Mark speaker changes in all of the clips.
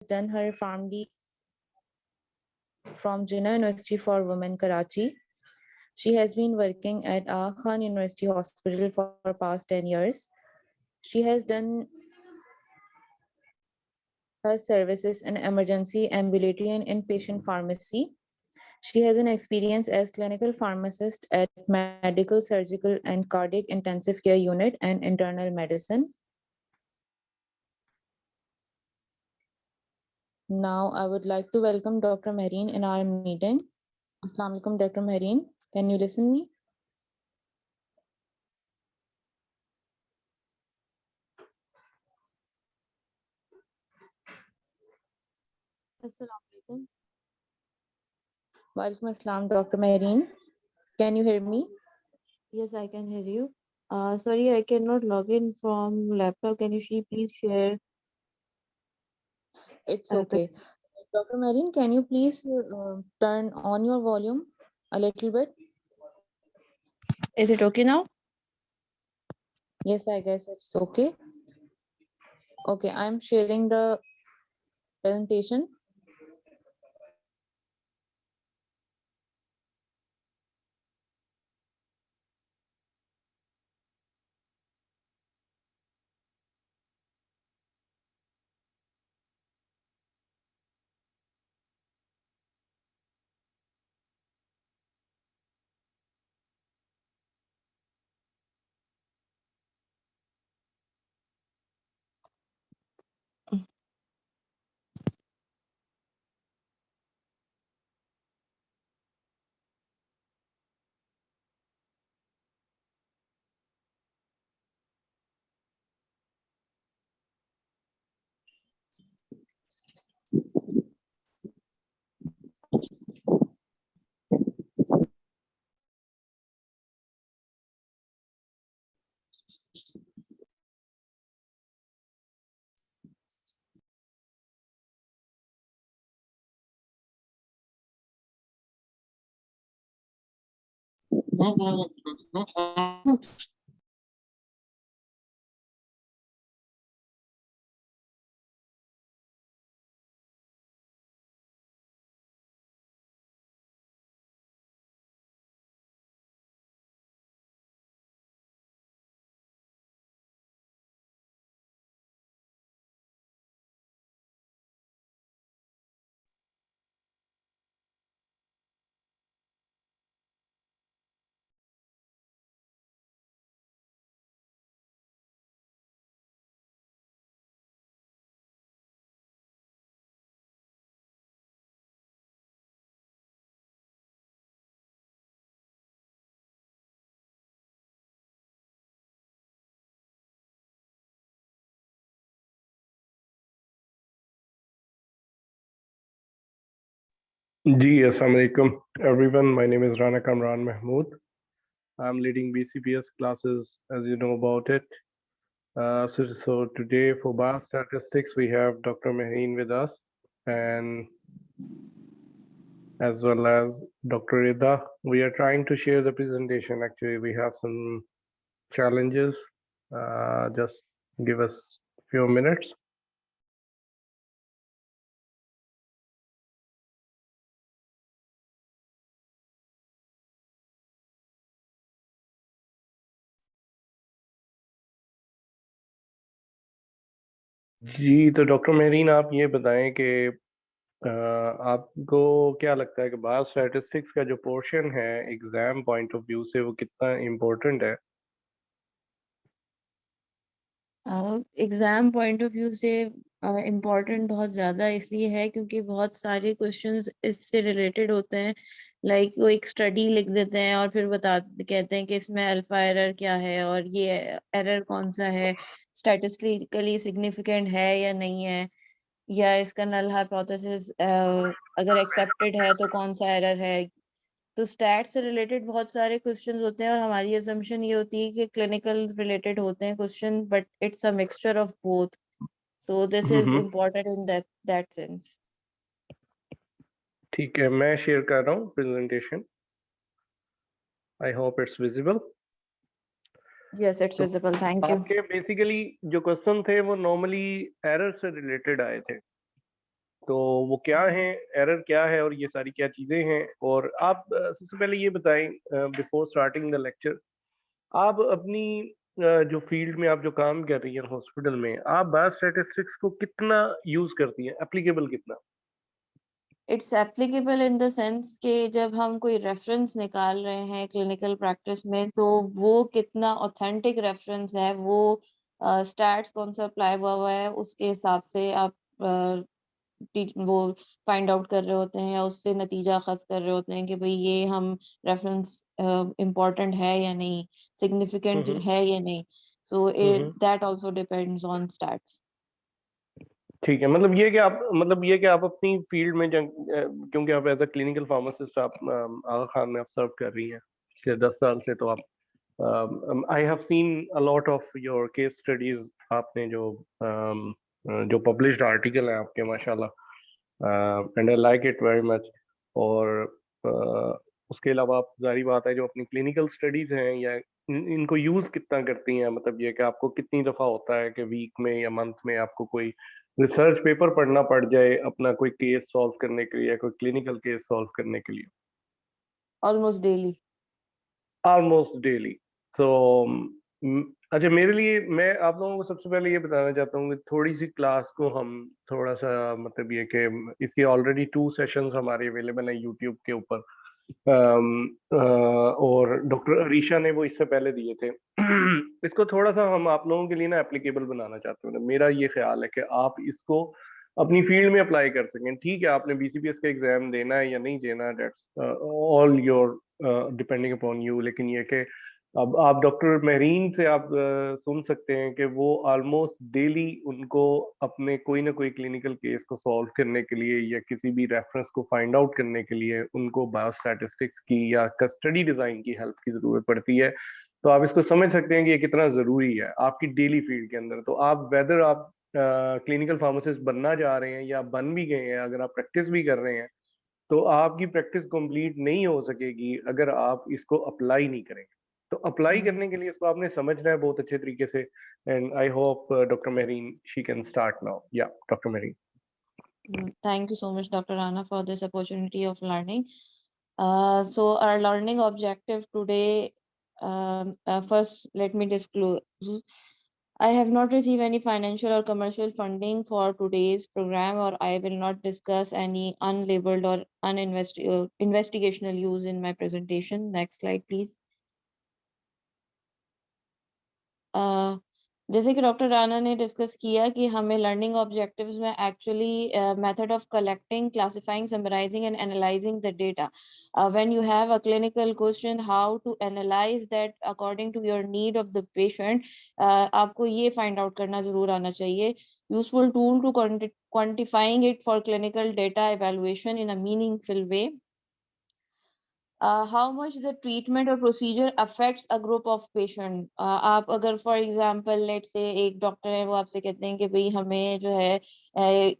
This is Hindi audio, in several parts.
Speaker 1: done her PharmD from Jinnah University for Women, Karachi. She has been working at Aga Khan University Hospital for past 10 years. She has done her services in emergency, ambulatory, and inpatient pharmacy. She has an experience as clinical pharmacist at medical, surgical, and cardiac intensive care unit and internal medicine. Now, I would like to welcome Dr. Mehreen in our meeting. Assalamu alaikum, Dr. Mehreen. Can you listen me?
Speaker 2: Assalamu alaikum.
Speaker 1: Walaikum assalam, Dr. Mehreen. Can you hear me?
Speaker 2: Yes, I can hear you. Sorry, I cannot log in from laptop. Can you please share?
Speaker 1: It's okay. Dr. Mehreen, can you please turn on your volume a little bit?
Speaker 2: Is it okay now?
Speaker 1: Yes, I guess it's okay. Okay, I'm sharing the presentation.
Speaker 3: Ji, Assalamu alaikum everyone. My name is Rana Kamran Mahmood. I'm leading BCPS classes, as you know about it. So today for biostatistics, we have Dr. Mehreen with us, and as well as Dr. Rida. We are trying to share the presentation. Actually, we have some challenges. Just give us a few minutes. जी, तो डॉक्टर मेहरीन आप ये बताएं कि आपको क्या लगता है कि बायोस्टैटिस्टिक्स का जो पोर्शन है एग्जाम पॉइंट ऑफ व्यू से वो कितना इम्पोर्टेंट है?
Speaker 2: एग्जाम पॉइंट ऑफ व्यू से इम्पोर्टेंट बहुत ज़्यादा इसलिए है क्योंकि बहुत सारे क्वेश्चंस इससे रिलेटेड होते हैं। लाइक वो एक स्टडी लिख देते हैं और फिर कहते हैं कि इसमें अल्फा एरर क्या है और ये एरर कौन सा है, स्टैटिस्टिकली सिग्निफिकेंट है या नहीं है, या इसका नल हाइपोथेसिस अगर एक्सेप्टेड है तो कौन सा एरर है। तो स्टैट से रिलेटेड बहुत सारे क्वेश्चंस होते हैं और हमारी असम्पशन ये होती है कि क्लिनिकल रिलेटेड होते हैं question, but it's a mixture of both, so this is important in that sense.
Speaker 3: ठीक है, मैं शेयर कर रहा हूँ presentation. I hope it's visible.
Speaker 2: Yes, it's visible, thank you.
Speaker 3: आपके बेसिकली जो क्वेश्चन थे वो नॉर्मली एरर से रिलेटेड आए थे। तो वो क्या है, एरर क्या है और ये सारी क्या चीज़ें हैं। और आप सबसे पहले ये बताएं बिफोर स्टार्टिंग द लेक्चर, आप अपनी जो फील्ड में आप जो काम कर रही हैं हॉस्पिटल में, आप बायोस्टैटिस्टिक्स को कितना यूज करती हैं, एप्लीकेबल कितना?
Speaker 2: It's applicable in the sense कि जब हम कोई रेफरेंस निकाल रहे हैं क्लिनिकल प्रैक्टिस में, तो वो कितना ऑथेंटिक रेफरेंस है, वो स्टैट्स कौन सा अप्लाई हुआ है, उसके हिसाब से आप वो फाइंड आउट कर रहे होते हैं या उससे नतीजा अखज़ कर रहे होते हैं कि भाई ये हम रेफरेंस इम्पोर्टेंट है या नहीं, सिग्निफिकेंट
Speaker 3: हम्म
Speaker 2: है या नहीं। So
Speaker 3: hmm.
Speaker 2: It that also depends on stats.
Speaker 3: ठीक है, मतलब ये कि आप, मतलब ये कि आप अपनी फील्ड में क्योंकि आप एज अ क्लिनिकल फार्मासिस्ट आप आगा खान में आप सर्व कर रही हैं पिछले 10 साल से, तो आप I have seen a lot of your case studies, आपने जो पब्लिश्ड आर्टिकल है आपके, माशाल्लाह, and I like it very much. और उसके अलावा आप, जारी बात है, जो अपनी क्लिनिकल स्टडीज हैं या इनको यूज कितना करती हैं, मतलब ये कि आपको कितनी दफा होता है कि वीक में या मंथ में आपको कोई रिसर्च पेपर पढ़ना पड़ जाए अपना कोई केस सॉल्व करने के लिए या कोई क्लिनिकल केस सॉल्व करने के लिए?
Speaker 2: Almost daily.
Speaker 3: Almost daily. So अच्छा, मेरे लिए, मैं आप लोगों को सबसे पहले ये बताना चाहता हूँ कि थोड़ी सी क्लास को हम थोड़ा सा, मतलब ये कि इसके ऑलरेडी 2 सेशंस हमारे अवेलेबल हैं यूट्यूब के ऊपर। और डॉक्टर अरीशा ने वो इससे पहले दिए थे। इसको थोड़ा सा हम आप लोगों के लिए ना एप्लीकेबल बनाना चाहते हैं। मेरा ये ख्याल है कि आप इसको अपनी फील्ड में अप्लाई कर सकें। ठीक है, आपने बीसीपीएस का एग्जाम देना है या नहीं देना, that's all your depending upon you. लेकिन ये कि अब आप डॉक्टर महरीन से आप सुन सकते हैं कि वो ऑलमोस्ट डेली उनको अपने कोई ना कोई क्लिनिकल केस को सॉल्व करने के लिए या किसी भी रेफरेंस को फाइंड आउट करने के लिए उनको बायोस्टैटिस्टिक्स की या स्टडी डिजाइन की हेल्प की जरूरत पड़ती है। तो आप इसको समझ सकते हैं कि ये कितना जरूरी है आपकी डेली फील्ड के अंदर। तो आप, वेदर आप क्लिनिकल फार्मासिस्ट बनना चाह रहे हैं या बन भी गए हैं, अगर आप प्रैक्टिस भी कर रहे हैं, तो आपकी प्रैक्टिस कंप्लीट नहीं हो सकेगी अगर आप इसको अप्लाई नहीं करेंगे। तो अप्लाई करने के लिए इसको आपने समझना है बहुत अच्छे तरीके से। And I hope doctor Mehreen she can start now. या doctor Mehreen.
Speaker 2: Thank you so much, Dr. Rana, for this opportunity of learning. So our learning objective today, first let me disclose, I have not received any financial or commercial funding for today's program, or I will not discuss any unlabeled or investigational use in my presentation. Next slide, please. Uh, जैसे कि डॉक्टर राणा ने डिस्कस किया कि हमें लर्निंग ऑब्जेक्टिव्स में actually method of collecting, classifying, summarising and analysing the data. When you have a clinical question, how to analyse that according to your need of the patient, आपको ये फाइंड आउट करना जरूर आना चाहिए। Useful tool to quantifying it for clinical data evaluation in a meaningful way. How much the treatment or procedure affects a group of patient. आप अगर for example let's say एक डॉक्टर है, वो आपसे कहते हैं कि भाई हमें जो है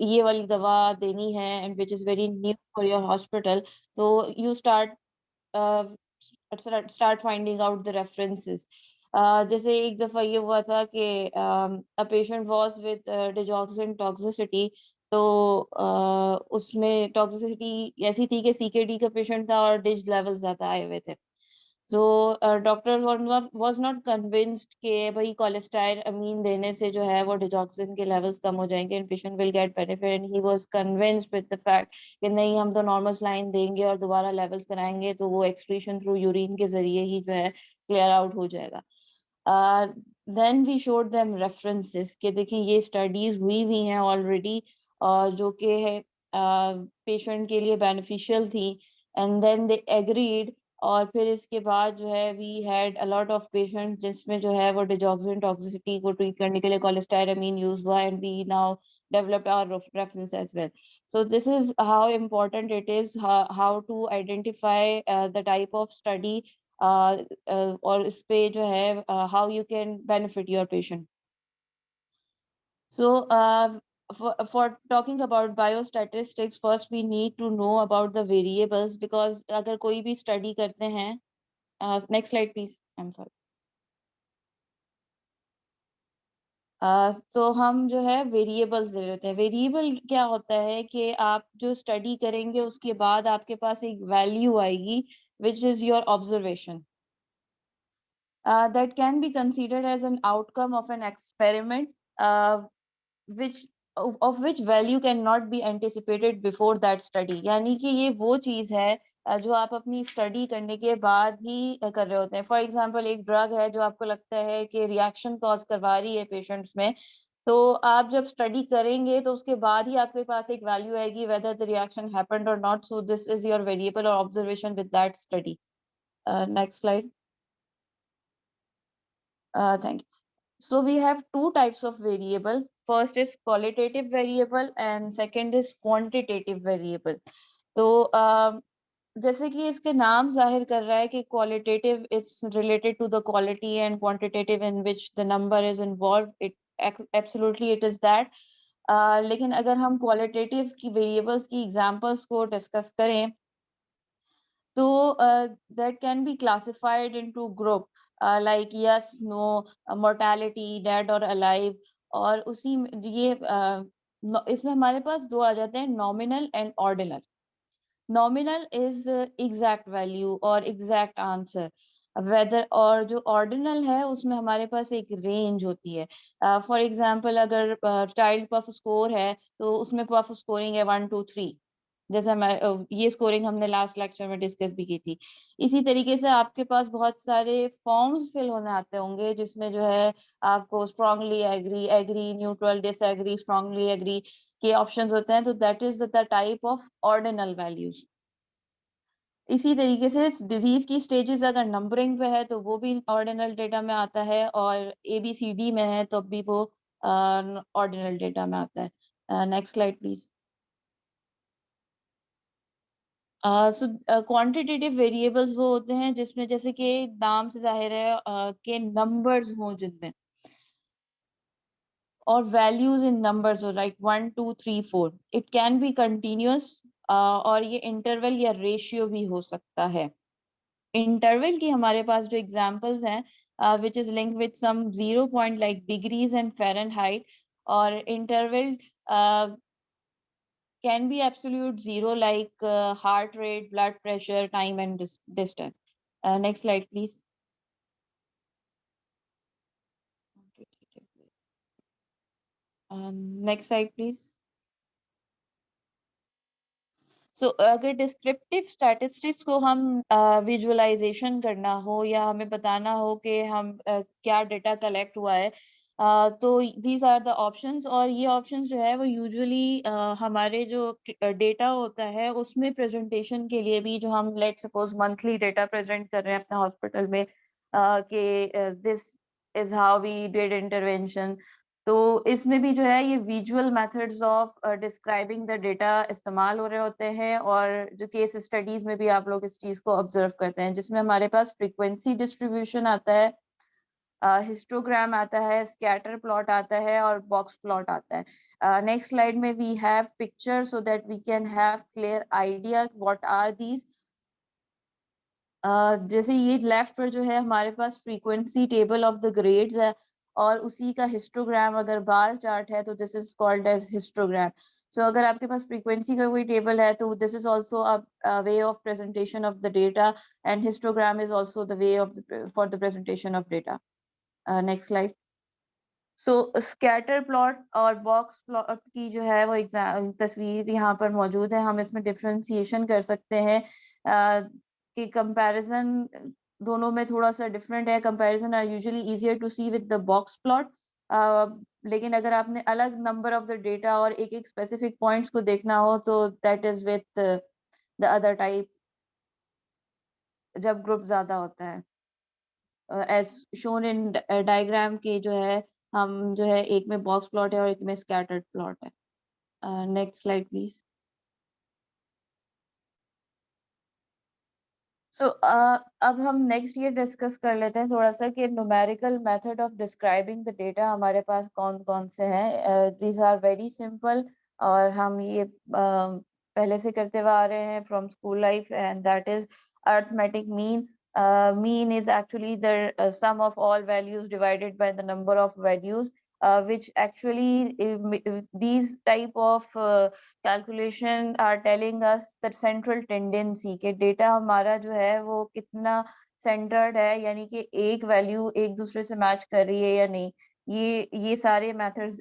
Speaker 2: ये वाली दवा देनी है and which is very new for your hospital, so you uh, start finding out the references. जैसे एक दफा ये हुआ था कि a patient was with digoxin toxicity, तो उसमें टॉक्सिसिटी ऐसी थी कि सीकेडी का पेशेंट था और डिज लेवल ज्यादा आए हुए थे। तो डॉक्टर वाज नॉट कन्विंस्ड कि भाई कोलेस्टाइल अमीन देने से जो है वो डिजॉक्सिन के लेवल्स कम हो जाएंगे and patient will get benefit, and he was convinced with the fact कि नहीं, हम तो नॉर्मल सलाइन देंगे और दोबारा लेवल्स कराएंगे तो वो एक्सक्रीशन थ्रू यूरिन के जरिए ही जो है क्लियर आउट हो जाएगा। Then we showed them references कि देखिए ये स्टडीज हुई हुई हैं ऑलरेडी, जो कि है पेशेंट के लिए बेनिफिशियल थी, एंड देन दे एग्रीड। और फिर इसके बाद जो है we had a lot of patient जिसमें जो है वो डिजॉक्सिन टॉक्सिसिटी को ट्रीट करने के लिए कोलेस्टायरामीन यूज हुआ, and we now developed our reference as well. So this is how important it is, how to identify the type of study, और इस पे जो है how you can benefit your patient. So for talking about biostatistics, first we need to know about the variables, because अगर कोई भी study करते हैं, next slide please, I'm sorry. तो हम जो है वेरिएबल्स ले लेते हैं। वेरिएबल क्या होता है कि आप जो स्टडी करेंगे उसके बाद आपके पास एक वैल्यू आएगी which is your observation that can be considered as an outcome of an experiment which of which value cannot be anticipated before that study। यानी कि ये वो चीज है जो आप अपनी स्टडी करने के बाद ही कर रहे होते हैं। फॉर एग्जांपल एक ड्रग है जो आपको लगता है कि रिएक्शन कॉज करवा रही है पेशेंट्स में, तो आप जब स्टडी करेंगे तो उसके बाद ही आपके पास एक वैल्यू आएगी whether the reaction happened or not. So this is your variable or observation with that study. Next slide. Thank you. So we have two types of variable. First is qualitative variable and second is quantitative variable. तो जैसे कि इसके नाम जाहिर कर रहा है कि qualitative is related to the quality and quantitative in which the number is involved. It absolutely it is that. लेकिन अगर हम qualitative की variables की examples को discuss करें तो that can be classified into group like yes, no, mortality, dead or alive। और उसी में ये इसमें हमारे पास दो आ जाते हैं, nominal and ordinal. Nominal is exact value और एग्जैक्ट आंसर वेदर, और जो ऑर्डिनल है उसमें हमारे पास एक रेंज होती है। फॉर एग्जांपल अगर चाइल्ड पफ स्कोर है तो उसमें पफ स्कोरिंग है 1 2 3, जैसे ये स्कोरिंग हमने लास्ट लेक्चर में डिस्कस भी की थी। इसी तरीके से आपके पास बहुत सारे फॉर्म्स फिल होने आते होंगे जिसमें जो है आपको strongly agree, agree, neutral, disagree, strongly agree के ऑप्शंस होते हैं। तो that is the type of ordinal values. इसी तरीके से डिजीज की स्टेजेस अगर नंबरिंग पे है तो वो भी ऑर्डिनल डेटा में आता है, और ABCD में है तो भी वो ऑर्डिनल डेटा में आता है। Next slide please. So quantitative variables वो होते हैं जिसमें जैसे कि नाम से जाहिर है कि नंबर्स हों जिनमें, और वैल्यूज इन नंबर्स हो like 1 2 3 4। It can be continuous और ये इंटरवल या रेशियो भी हो सकता है। इंटरवल की हमारे पास जो एग्जांपल्स हैं which is linked with some 0 point like degrees and Fahrenheit, और interval can be absolute zero like heart rate, blood pressure, time and distance. Next slide, please. Next slide, please. So अगर डिस्क्रिप्टिव स्टैटिस्टिक्स को हम विजुअलाइजेशन करना हो या हमें बताना हो कि हम क्या डेटा कलेक्ट हुआ है, तो दीज आर द ऑप्शंस। और ये ऑप्शंस जो है वो यूजुअली हमारे जो डेटा होता है उसमें प्रेजेंटेशन के लिए भी, जो हम let suppose monthly data present कर रहे हैं अपने हॉस्पिटल में कि this is how we did intervention, तो इसमें भी जो है ये visual methods of describing the data इस्तेमाल हो रहे होते हैं। और जो केस स्टडीज में भी आप लोग इस चीज को ऑब्जर्व करते हैं, जिसमें हमारे पास फ्रीक्वेंसी डिस्ट्रीब्यूशन आता है, हिस्टोग्राम आता है, स्कैटर प्लॉट आता है और बॉक्स प्लॉट आता है। नेक्स्ट स्लाइड में we have picture so that we can have clear idea what are these. जैसे ये लेफ्ट पर जो है हमारे पास frequency table of the grades है, और उसी का हिस्टोग्राम अगर बार चार्ट है तो this is called as histogram. So अगर आपके पास फ्रीक्वेंसी का कोई टेबल है तो this is also a way of presentation of the data, and histogram is also the way of for the presentation of data. Next slide. So scatter plot और बॉक्स प्लॉट की जो है वो तस्वीर यहाँ पर मौजूद है। हम इसमें डिफ्रेंसिएशन कर सकते हैं कि कंपैरिजन दोनों में थोड़ा सा डिफरेंट है। Comparison are usually easier to see with the box plot, लेकिन अगर आपने अलग नंबर ऑफ द डेटा और एक एक स्पेसिफिक पॉइंट्स को देखना हो तो that is with the other type, जब ग्रुप ज्यादा होता है एज शोन इन डायग्राम के जो है हम जो है एक में बॉक्स प्लॉट है और एक में स्कैटर्ड प्लॉट है। Next slide please. सो अब हम नेक्स्ट ये डिस्कस कर लेते हैं थोड़ा सा कि numerical method of describing the data हमारे पास कौन कौन से हैं। दीज आर वेरी सिंपल, और हम ये पहले से करते हुए आ रहे हैं from school life, and that is arithmetic mean. Mean is actually the sum of all values divided by the number of values which actually these type of calculation are telling us the central tendency के data हमारा जो है वो कितना centered है, यानी कि एक value एक दूसरे से match कर रही है या नहीं. ये सारे methods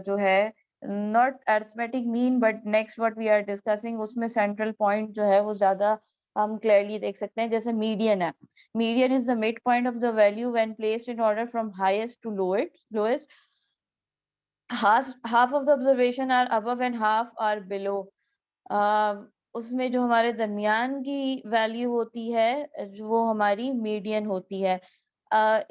Speaker 2: जो है not arithmetic mean, but next what we are discussing उसमें central point जो है वो ज़्यादा हम clearly देख सकते हैं. जैसे median है, median is the midpoint of the value when placed in order from highest to lowest. Half of the observation are above and half are below. उसमें जो हमारे दरमियान की वैल्यू होती है जो वो हमारी मीडियन होती है.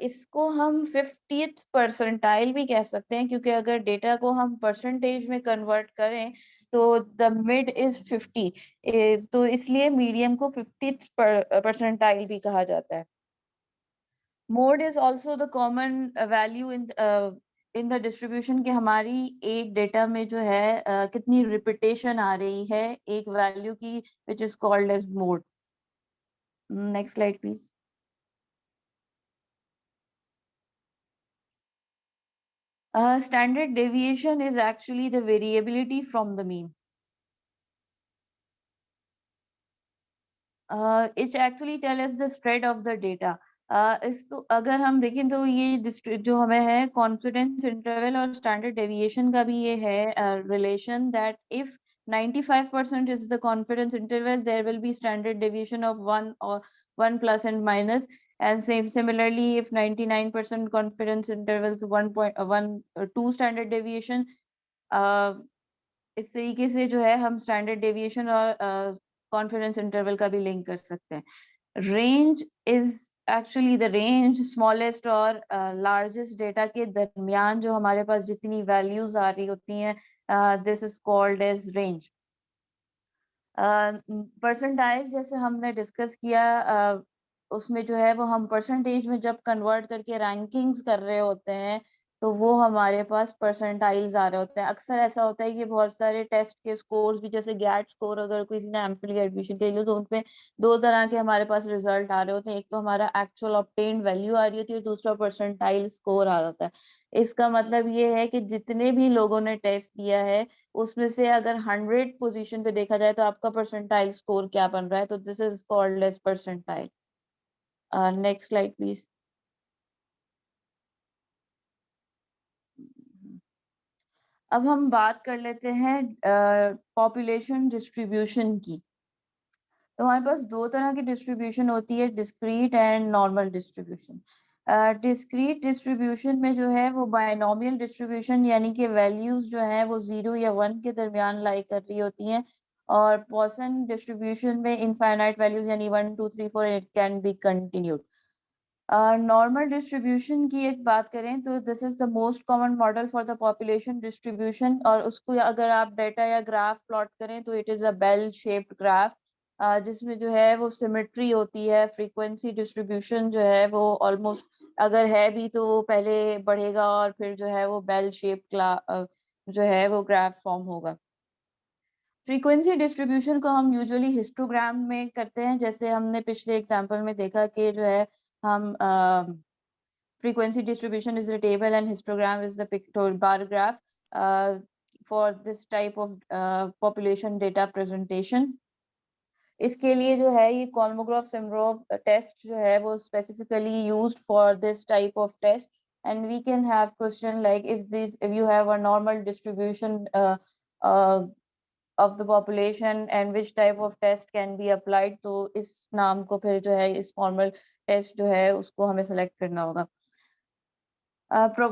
Speaker 2: इसको हम 50th परसेंटाइल भी कह सकते हैं, क्योंकि अगर डेटा को हम परसेंटेज में कन्वर्ट करें तो द मिड इज 50, तो इसलिए मीडियन को 50th परसेंटाइल भी कहा जाता है. Mode is also the common value in the distribution, कि हमारी एक डेटा में जो है कितनी रिपीटेशन आ रही है एक वैल्यू की, which is called as mode. Next slide please. Standard deviation is actually the variability from the mean. It actually tells us the spread of the data. इसको अगर हम देखें तो ये जो हमें है कॉन्फिडेंस इंटरवल और स्टैंडर्ड डेविएशन का भी ये है relation, that if 95% is the confidence interval, there will be standard deviation of 1 or 1 plus and minus, and similarly if 99% confidence intervals 2 standard deviation. इस तरीके से जो है हम स्टैंडर्ड डेविएशन और कॉन्फिडेंस इंटरवल का भी लिंक कर सकते हैं. Range is actually the range smallest और लार्जेस्ट डेटा के दरमियान जो हमारे पास जितनी वैल्यूज आ रही होती हैं, this is called as range. Percentile जैसे हमने डिस्कस किया, उसमें जो है वो हम परसेंटेज में जब कन्वर्ट करके रैंकिंग्स कर रहे होते हैं तो वो हमारे पास परसेंटाइल्स आ रहे होते हैं. अक्सर ऐसा होता है कि बहुत सारे टेस्ट के स्कोर्स भी, जैसे गैट स्कोर, अगर किसी ने एमफिल एडमिशन के लिए, तो उनपे 2 तरह के हमारे पास रिजल्ट आ रहे होते हैं. एक तो हमारा एक्चुअल ऑब्टेन्ड वैल्यू आ रही होती है, दूसरा परसेंटाइल स्कोर आ जाता है. इसका मतलब ये है कि जितने भी लोगों ने टेस्ट दिया है उसमें से अगर 100 पोजीशन पे देखा जाए तो आपका परसेंटाइल स्कोर क्या बन रहा है, तो this is called as percentile. Next slide please. अब हम बात कर लेते हैं पॉपुलेशन डिस्ट्रीब्यूशन की. तो हमारे पास 2 तरह की डिस्ट्रीब्यूशन होती है, discrete and normal distribution. Discrete distribution में जो है वो बायनोमियल डिस्ट्रीब्यूशन, यानी कि वैल्यूज जो है वो 0 या 1 के दरमियान लाई कर रही होती हैं, और पॉइसन डिस्ट्रीब्यूशन में इनफाइनाइट वैल्यूज यानी 1 2 3 4 it can be continued. Normal distribution की एक बात करें तो this is the most common model for the population distribution, और उसको अगर आप डेटा या ग्राफ प्लॉट करें तो it is a bell shaped graph, जिसमें जो है वो सिमेट्री होती है. फ्रीक्वेंसी डिस्ट्रीब्यूशन जो है वो ऑलमोस्ट अगर है भी तो वो पहले बढ़ेगा और फिर जो है वो बेल शेप जो है वो ग्राफ फॉर्म होगा. फ्रीक्वेंसी डिस्ट्रीब्यूशन को हम यूजुअली हिस्टोग्राम में करते हैं, जैसे हमने पिछले एग्जांपल में देखा कि जो है हम frequency distribution is the table and histogram is the pictorial bar graph for this type of population data presentation. इसके लिए जो है ये Kolmogorov-Simorov टेस्ट जो है वो specifically used for this type of test, and we can have question like if you have a normal distribution of the population and which type of test can be applied, तो इस नाम को फिर जो है इस formal test जो है उसको हमें select करना होगा.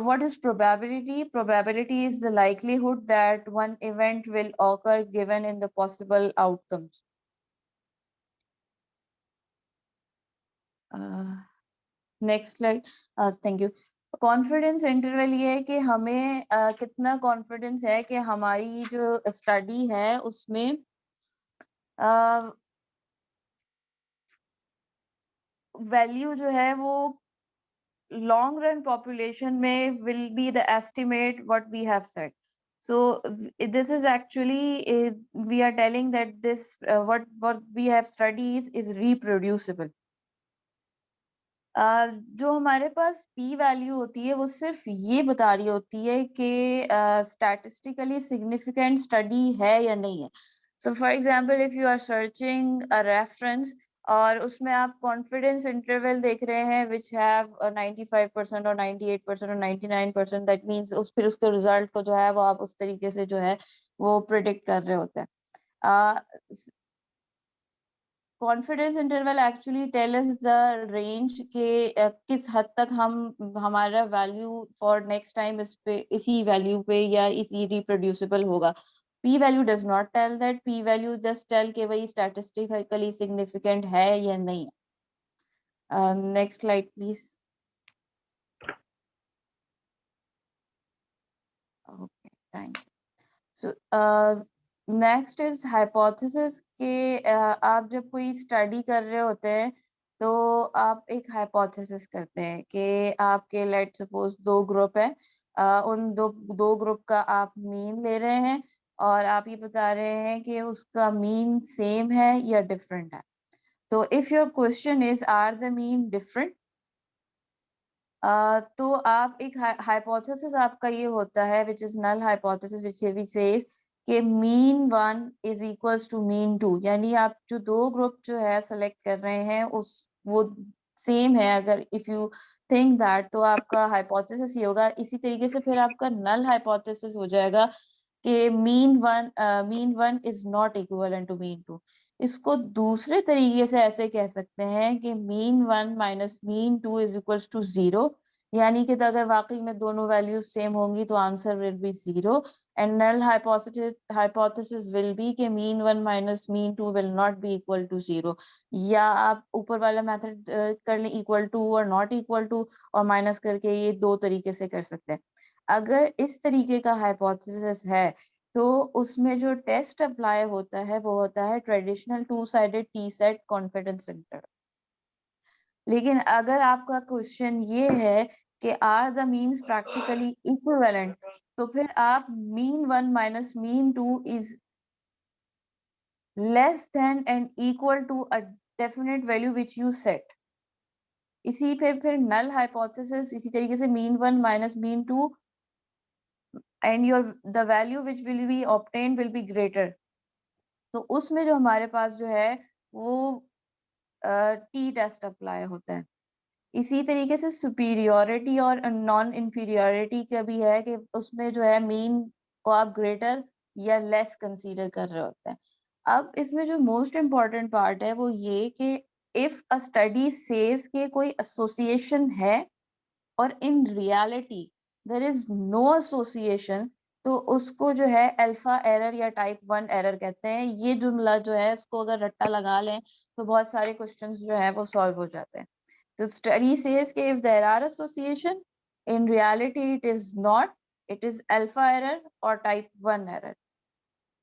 Speaker 2: What is probability? Probability is the likelihood that one event will occur given in the possible outcomes. Next slide. Thank you. Confidence interval ये है कि हमें कितना कॉन्फिडेंस है कि हमारी जो स्टडी है उसमें वैल्यू जो है वो long run population will be the estimate what we have said. So this is actually we are telling that this what we have studied is reproducible. जो हमारे पास p वैल्यू होती है वो सिर्फ ये बता रही होती है कि स्टैटिस्टिकली सिग्निफिकेंट स्टडी है या नहीं है. So for example if you are searching a reference और उसमें आप कॉन्फिडेंस इंटरवल देख रहे हैं विच हैव 95% और 98% और 99%, दैट मींस उस फिर उसके रिजल्ट को जो है वो आप उस तरीके से जो है वो प्रिडिक्ट कर रहे होते हैं. Confidence interval actually tell us the range के किस हद तक हम हमारा वैल्यू फॉर नेक्स्ट टाइम इस पे इसी वैल्यू पे या इसी रिप्रोड्यूसिबल होगा. p value does not tell that. p value just tell के वही स्टैटिस्टिकली सिग्निफिकेंट है या नहीं है. Next slide please. Okay, thank you. So next is hypothesis के आप जब कोई स्टडी कर रहे होते हैं तो आप एक हाइपोथेसिस करते हैं कि आपके लेट सपोज 2 ग्रुप है. उन दो ग्रुप का आप मीन ले रहे हैं और आप ये बता रहे हैं कि उसका मीन सेम है या डिफरेंट है. तो if your question is are the mean different, तो आप एक हाइपोथेसिस आपका ये होता है which is null hypothesis which says कि mean 1 is equals to mean 2, यानी आप जो 2 ग्रुप जो है सेलेक्ट कर रहे हैं उस वो सेम है. अगर इफ यू थिंक दैट तो आपका हाइपोथेसिस ये होगा. इसी तरीके से फिर आपका नल हाइपोथेसिस हो जाएगा कि mean one is not equivalent to mean 2. इसको दूसरे तरीके से ऐसे कह सकते हैं कि mean 1 minus mean 2 is equals to 0, यानी कि तो अगर वाकई में दोनों वैल्यूज सेम होंगी तो answer will be 0. And null hypothesis will be कि mean 1 minus mean 2 will not be equal to 0. या आप ऊपर वाला मेथड कर लें इक्वल टू और नॉट इक्वल टू, और माइनस करके ये 2 तरीके से कर सकते हैं. अगर इस तरीके का हाइपोथेसिस है तो उसमें जो टेस्ट अप्लाई होता है वो होता है traditional two sided T test confidence interval. लेकिन अगर आपका क्वेश्चन ये है कि are the means practically equivalent, तो फिर आप mean 1 minus mean 2 is less than and equal to a definite value which you set. इसी पे फिर नल हाइपोथेसिस इसी तरीके से mean 1 minus mean 2 and the value which will be obtained will be greater. तो उसमें जो हमारे पास जो है वो टी टेस्ट अप्लाई होता है. इसी तरीके से सुपीरियोरिटी और नॉन इंफीरियोरिटी का भी है कि उसमें जो है मीन को आप ग्रेटर या लेस कंसीडर कर रहे होते हैं. अब इसमें जो मोस्ट इम्पॉर्टेंट पार्ट है वो ये कि इफ अ स्टडी सेज के कोई एसोसिएशन है और in reality there is no association, तो उसको जो है अल्फा एरर या टाइप 1 एरर कहते हैं. ये जुमला जो है इसको अगर रट्टा लगा लें तो बहुत सारे क्वेश्चंस जो है वो सॉल्व हो जाते हैं. तो स्टडी सेज कि if there are association, in reality it is not, it is alpha error or type 1 error.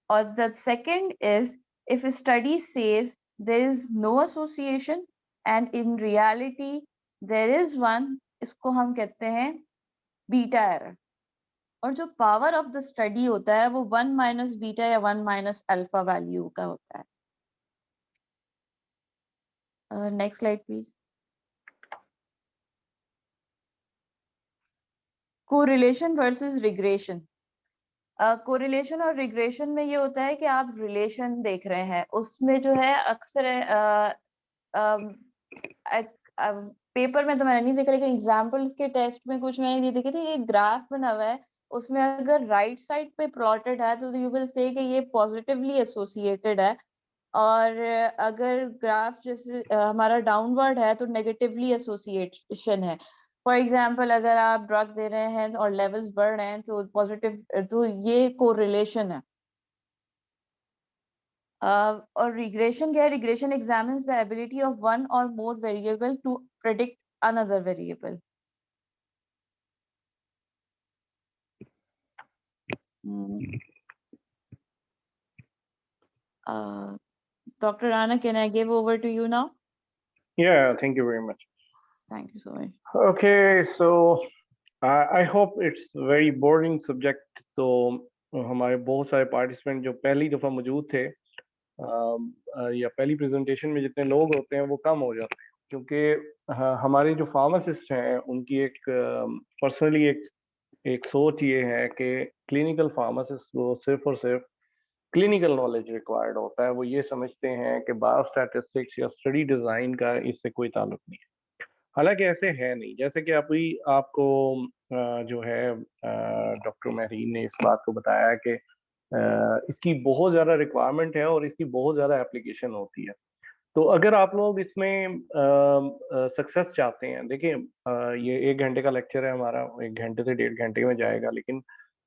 Speaker 2: Or the second is if a study says there is no association and in reality there is one, इसको हम कहते हैं बीटा एरर. और जो पावर ऑफ द स्टडी होता है वो 1 माइनस बीटा या 1 माइनस अल्फा वैल्यू का होता है. Next slide please. Correlation versus regression. Correlation और रिग्रेशन में ये होता है कि आप रिलेशन देख रहे हैं, उसमें जो है अक्सर पेपर में तो मैंने नहीं देखा लेकिन एग्जाम्पल्स के टेस्ट में कुछ मैंने ये देखे थे. एक ग्राफ बना हुआ है, उसमें अगर राइट साइड पे प्लॉटेड है तो यू विल से कि ये पॉजिटिवली एसोसिएटेड है, और अगर ग्राफ जैसे हमारा डाउनवर्ड है तो नेगेटिवली एसोसिएशन है. फॉर एग्जाम्पल अगर आप ड्रग दे रहे हैं और लेवल्स बढ़ रहे हैं तो पॉजिटिव, तो ये कोरिलेशन है. और रिग्रेशन क्या है? Regression examines the ability of one or more variable to predict another variable. Dr. Rana, can I give over to you now?
Speaker 3: Yeah, thank you very much.
Speaker 2: Thank you so much.
Speaker 3: Okay, so I hope it's very boring subject. तो हमारे बहुत सारे पार्टिसिपेंट जो पहली दफ़ा मौजूद थे या पहली प्रेजेंटेशन में जितने लोग होते हैं वो कम हो जाते हैं. क्योंकि हमारे जो फार्मासिस्ट हैं उनकी एक पर्सनली एक सोच ये है कि क्लिनिकल फार्मासिस्ट को सिर्फ और सिर्फ क्लिनिकल नॉलेज रिक्वायर्ड होता है। वो ये समझते हैं कि बायोस्टैटिस्टिक्स या स्टडी डिज़ाइन का इससे कोई ताल्लुक नहीं है। हालांकि ऐसे है नहीं, जैसे कि अभी आपको जो है डॉक्टर महरीन ने इस बात को बताया कि इसकी बहुत ज़्यादा रिक्वायरमेंट है और इसकी बहुत ज़्यादा एप्लीकेशन होती है। तो अगर आप लोग इसमें सक्सेस चाहते हैं, देखिए ये 1 घंटे का लेक्चर है हमारा, 1 घंटे से 1.5 घंटे में जाएगा, लेकिन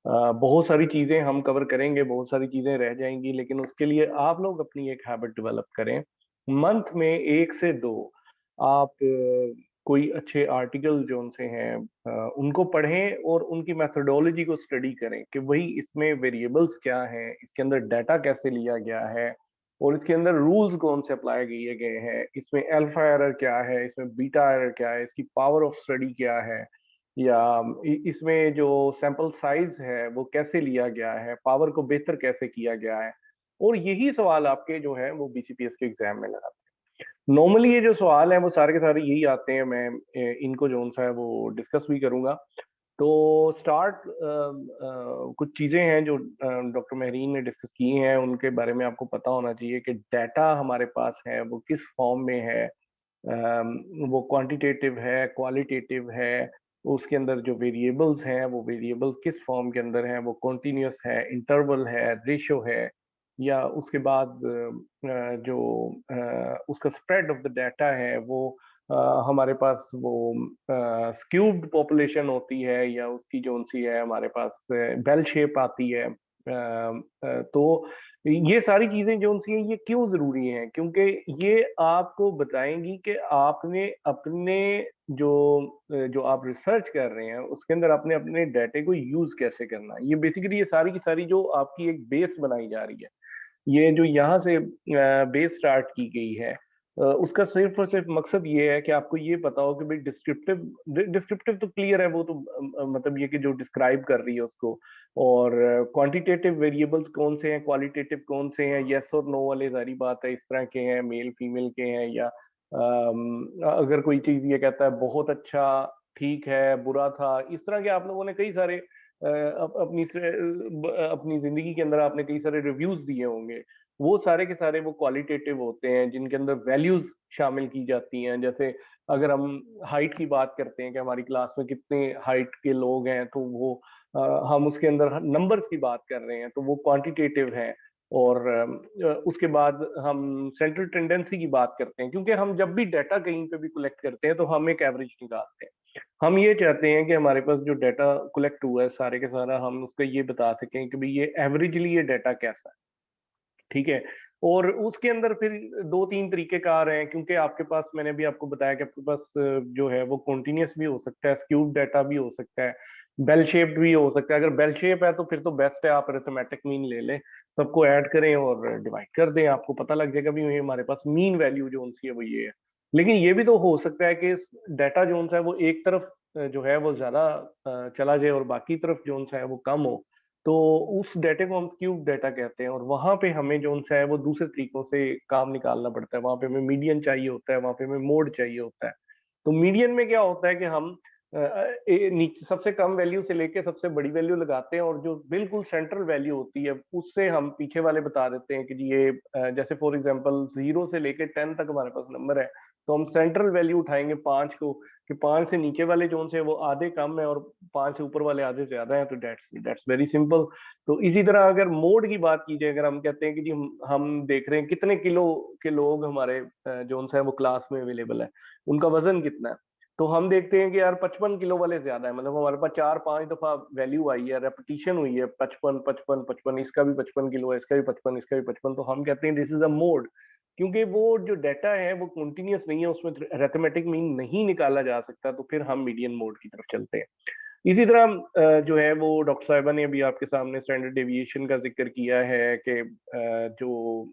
Speaker 3: बहुत सारी चीज़ें हम कवर करेंगे, बहुत सारी चीज़ें रह जाएंगी, लेकिन उसके लिए आप लोग अपनी एक हैबिट डेवलप करें। मंथ में 1 से 2 आप कोई अच्छे आर्टिकल जो उनसे हैं उनको पढ़ें और उनकी मेथोडोलॉजी को स्टडी करें कि वही इसमें वेरिएबल्स क्या हैं, इसके अंदर डाटा कैसे लिया गया है और इसके अंदर रूल्स कौन से अप्लाई किए गए हैं, इसमें अल्फा एरर क्या है, इसमें बीटा एरर क्या है, इसकी पावर ऑफ स्टडी क्या है, या इसमें जो सैंपल साइज है वो कैसे लिया गया है, पावर को बेहतर कैसे किया गया है। और यही सवाल आपके जो है वो बीसीपीएस के एग्जाम में लगाते हैं। नॉर्मली ये जो सवाल है वो सारे के सारे यही आते हैं। मैं इनको जो सा है वो डिस्कस भी करूंगा। तो स्टार्ट कुछ चीज़ें हैं जो डॉक्टर महरीन ने डिस्कस की हैं, उनके बारे में आपको पता होना चाहिए कि डाटा हमारे पास है वो किस फॉर्म में है। वो क्वांटिटेटिव है, क्वालिटेटिव है, उसके अंदर जो वेरिएबल्स हैं वो वेरिएबल किस फॉर्म के अंदर हैं, वो कॉन्टिन्यूस है, इंटरवल है, रेशो है, या उसके बाद जो उसका स्प्रेड ऑफ द डाटा है वो हमारे पास वो स्क्यूब्ड पॉपुलेशन होती है, या उसकी जो सी है हमारे पास बेल शेप आती है। तो ये सारी चीजें जो सी हैं ये क्यों जरूरी हैं, क्योंकि ये आपको बताएंगी कि आपने अपने जो जो आप रिसर्च कर रहे हैं उसके अंदर आपने अपने डाटे को यूज कैसे करना है। ये बेसिकली ये सारी की सारी जो आपकी एक बेस बनाई जा रही है, ये जो यहाँ से बेस स्टार्ट की गई है, उसका सिर्फ और सिर्फ मकसद ये है कि आपको ये पता हो कि भाई डिस्क्रिप्टिव डिस्क्रिप्टिव तो क्लियर है, वो तो मतलब ये कि जो डिस्क्राइब कर रही है उसको, और क्वांटिटेटिव वेरिएबल्स कौन से हैं, क्वालिटेटिव कौन से हैं, यस और नो वाले सारी बात है, इस तरह के हैं, मेल फीमेल के हैं, या अगर कोई चीज ये कहता है बहुत अच्छा, ठीक है, बुरा था, इस तरह के आप लोगों ने कई सारे अपनी जिंदगी के अंदर आपने कई सारे रिव्यूज दिए होंगे। वो सारे के सारे वो क्वालिटेटिव होते हैं जिनके अंदर वैल्यूज शामिल की जाती हैं। जैसे अगर हम हाइट की बात करते हैं कि हमारी क्लास में कितने हाइट के लोग हैं, तो वो हम उसके अंदर नंबर्स की बात कर रहे हैं तो वो क्वांटिटेटिव है। और उसके बाद हम सेंट्रल टेंडेंसी की बात करते हैं, क्योंकि हम जब भी डाटा कहीं पे भी कलेक्ट करते हैं तो हम एक एवरेज निकालते हैं। हम ये चाहते हैं कि हमारे पास जो डाटा कलेक्ट हुआ है सारे के सारा हम उसका ये बता सकें कि भाई ये एवरेजली ये डाटा कैसा है, ठीक है। और उसके अंदर फिर 2-3 तरीके कार हैं, क्योंकि आपके पास मैंने भी आपको बताया कि आपके पास जो है वो कॉन्टिन्यूस भी हो सकता है, स्क्यूड डाटा भी हो सकता है, बेल शेप्ड भी हो सकता है। अगर बेल शेप है तो फिर तो बेस्ट है, आप अरिथमेटिक मीन ले लें, सबको ऐड करें और डिवाइड कर दें, आपको पता लग जाएगा भी हमारे पास मीन वैल्यू जो सी है वो ये है। लेकिन ये भी तो हो सकता है कि डाटा जो है वो एक तरफ जो है वो ज्यादा चला जाए और बाकी तरफ जो है वो कम हो, तो उस डाटे को हम स्क्यूब डाटा कहते हैं। और वहां पे हमें जो सा है वो दूसरे तरीकों से काम निकालना पड़ता है। वहां पे हमें मीडियन चाहिए होता है, वहां पे हमें मोड चाहिए होता है। तो मीडियन में क्या होता है कि हम नीचे सबसे कम वैल्यू से लेके सबसे बड़ी वैल्यू लगाते हैं, और जो बिल्कुल सेंट्रल वैल्यू होती है उससे हम पीछे वाले बता देते हैं कि जी ये जैसे फॉर एग्जांपल 0 से लेके 10 तक हमारे पास नंबर है, तो हम सेंट्रल वैल्यू उठाएंगे 5 को, कि 5 से नीचे वाले जोन से वो आधे कम है और 5 से ऊपर वाले आधे ज्यादा है, तो दैट्स वेरी सिंपल। तो इसी तरह अगर मोड की बात की जाए, अगर हम कहते हैं कि जी हम देख रहे हैं कितने किलो के लोग हमारे जोन से है वो क्लास में अवेलेबल है, उनका वजन कितना है, तो हम देखते हैं कि यार 55 किलो वाले ज्यादा है, मतलब हमारे पास 4-5 दफा वैल्यू आई है, रेपिटेशन हुई है, 55 55 55, इसका भी 55 किलो है, इसका भी 55, इसका भी 55, तो हम कहते हैं दिस इज अ मोड। क्योंकि वो जो डाटा है वो कंटिन्यूअस नहीं है, उसमें अरिथमेटिक मीन नहीं निकाला जा सकता, तो फिर हम मीडियन मोड की तरफ चलते हैं। इसी तरह जो है वो डॉक्टर साहिबा ने अभी आपके सामने स्टैंडर्ड डेविएशन का जिक्र किया है कि जो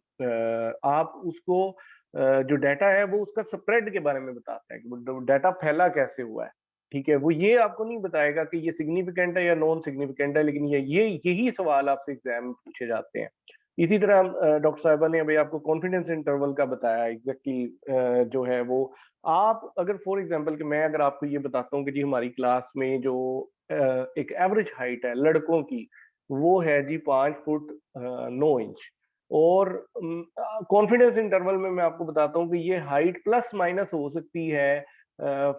Speaker 3: आप उसको जो डाटा है वो उसका स्प्रेड के बारे में बताता है कि डाटा फैला कैसे हुआ है, ठीक है। वो ये आपको नहीं बताएगा कि ये सिग्निफिकेंट है या नॉन सिग्निफिकेंट है, लेकिन यही सवाल आपसे एग्जाम में पूछे जाते हैं। इसी तरह डॉक्टर साहिबा ने अभी आपको कॉन्फिडेंस इंटरवल का बताया एग्जैक्टली जो है वो आप अगर फॉर एग्जांपल कि मैं अगर आपको ये बताता हूँ कि जी हमारी क्लास में जो एक एवरेज हाइट है लड़कों की वो है जी 5 फुट 9 इंच और कॉन्फिडेंस इंटरवल में मैं आपको बताता हूँ कि ये हाइट प्लस माइनस हो सकती है।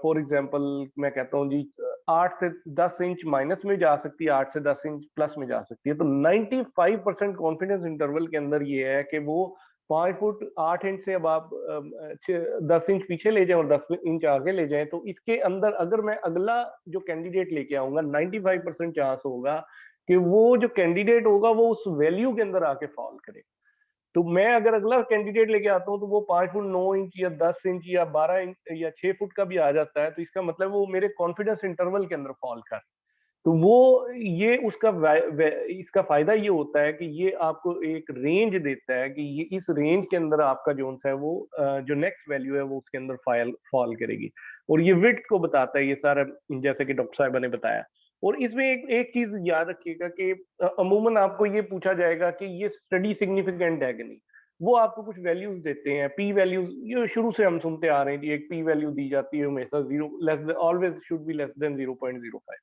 Speaker 3: फॉर एग्जांपल मैं कहता हूँ जी 8 से 10 इंच माइनस में जा सकती है, 8 से 10 इंच प्लस में जा सकती है। तो 95% कॉन्फिडेंस इंटरवल के अंदर ये है कि वो 5 फुट 8 इंच से अब आप 10 इंच पीछे ले जाएं और 10 इंच आगे ले जाएं, तो इसके अंदर अगर मैं अगला जो कैंडिडेट लेके आऊंगा 95% चांस होगा कि वो जो कैंडिडेट होगा वो उस वैल्यू के अंदर आके फॉल करे। तो मैं अगर अगला कैंडिडेट लेके आता हूँ तो वो 5 फुट 9 इंच या 10 इंच या 12 इंच या 6 फुट का भी आ जाता है, तो इसका मतलब वो मेरे कॉन्फिडेंस इंटरवल के अंदर फॉल कर। तो वो ये उसका इसका फायदा ये होता है कि ये आपको एक रेंज देता है कि ये इस रेंज के अंदर आपका जो है वो जो नेक्स्ट वैल्यू है वो उसके अंदर फॉल करेगी। और ये विड्थ को बताता है ये सारा, जैसे कि डॉक्टर साहिबा ने बताया। और इसमें एक चीज याद रखिएगा कि अमूमन आपको ये पूछा जाएगा कि ये स्टडी सिग्निफिकेंट है कि नहीं। वो आपको कुछ वैल्यूज देते हैं, पी वैल्यूज, ये शुरू से हम सुनते आ रहे हैं कि एक पी वैल्यू दी जाती है हमेशा, zero less always should be less than 0.05।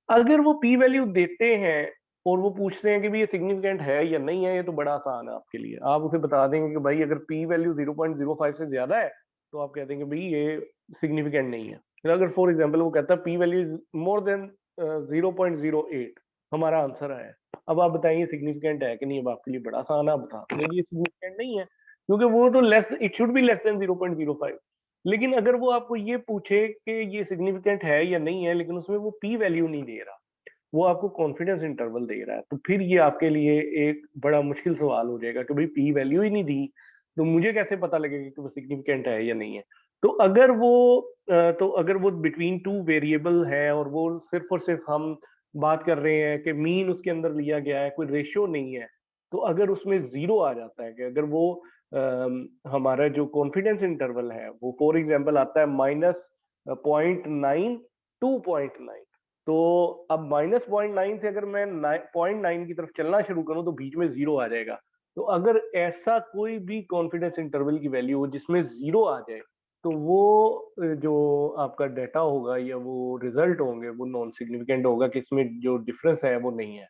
Speaker 3: अगर वो पी वैल्यू देते हैं और वो पूछते हैं कि भाई ये सिग्निफिकेंट है या नहीं है, ये तो बड़ा आसान है आपके लिए। आप उसे बता देंगे कि भाई अगर पी वैल्यू 0.05 से ज्यादा है तो आप कह देंगे भाई ये सिग्निफिकेंट नहीं है। फिर अगर फॉर एग्जाम्पल वो कहता है P value is more than 0.08, हमारा आंसर है। अब आप बताइए सिग्निफिकेंट है कि नहीं। अब आपके लिए बड़ा आसान है, आप बता देंगे ये सिग्निफिकेंट नहीं है क्योंकि वो तो less, it should be less than 0.05। लेकिन अगर वो आपको ये पूछे कि ये सिग्निफिकेंट है या नहीं है लेकिन उसमें वो पी वैल्यू नहीं दे रहा, वो आपको कॉन्फिडेंस इंटरवल दे रहा है, तो फिर ये आपके लिए एक बड़ा मुश्किल सवाल हो जाएगा कि भाई पी वैल्यू ही नहीं दी तो मुझे कैसे पता लगेगा कि वो सिग्निफिकेंट है या नहीं है। तो अगर वो बिटवीन टू वेरिएबल है और वो सिर्फ और सिर्फ हम बात कर रहे हैं कि मीन उसके अंदर लिया गया है, कोई रेशियो नहीं है, तो अगर उसमें जीरो आ जाता है कि अगर वो हमारा जो कॉन्फिडेंस इंटरवल है वो फॉर एग्जाम्पल आता है -0.9 to 0.9, तो अब -0.9 से अगर मैं 0.9 की तरफ चलना शुरू करूं तो बीच में जीरो आ जाएगा। तो अगर ऐसा कोई भी कॉन्फिडेंस इंटरवल की वैल्यू हो जिसमें जीरो आ जाए तो वो जो आपका डाटा होगा या वो रिजल्ट होंगे वो नॉन सिग्निफिकेंट होगा कि इसमें जो डिफरेंस है वो नहीं है।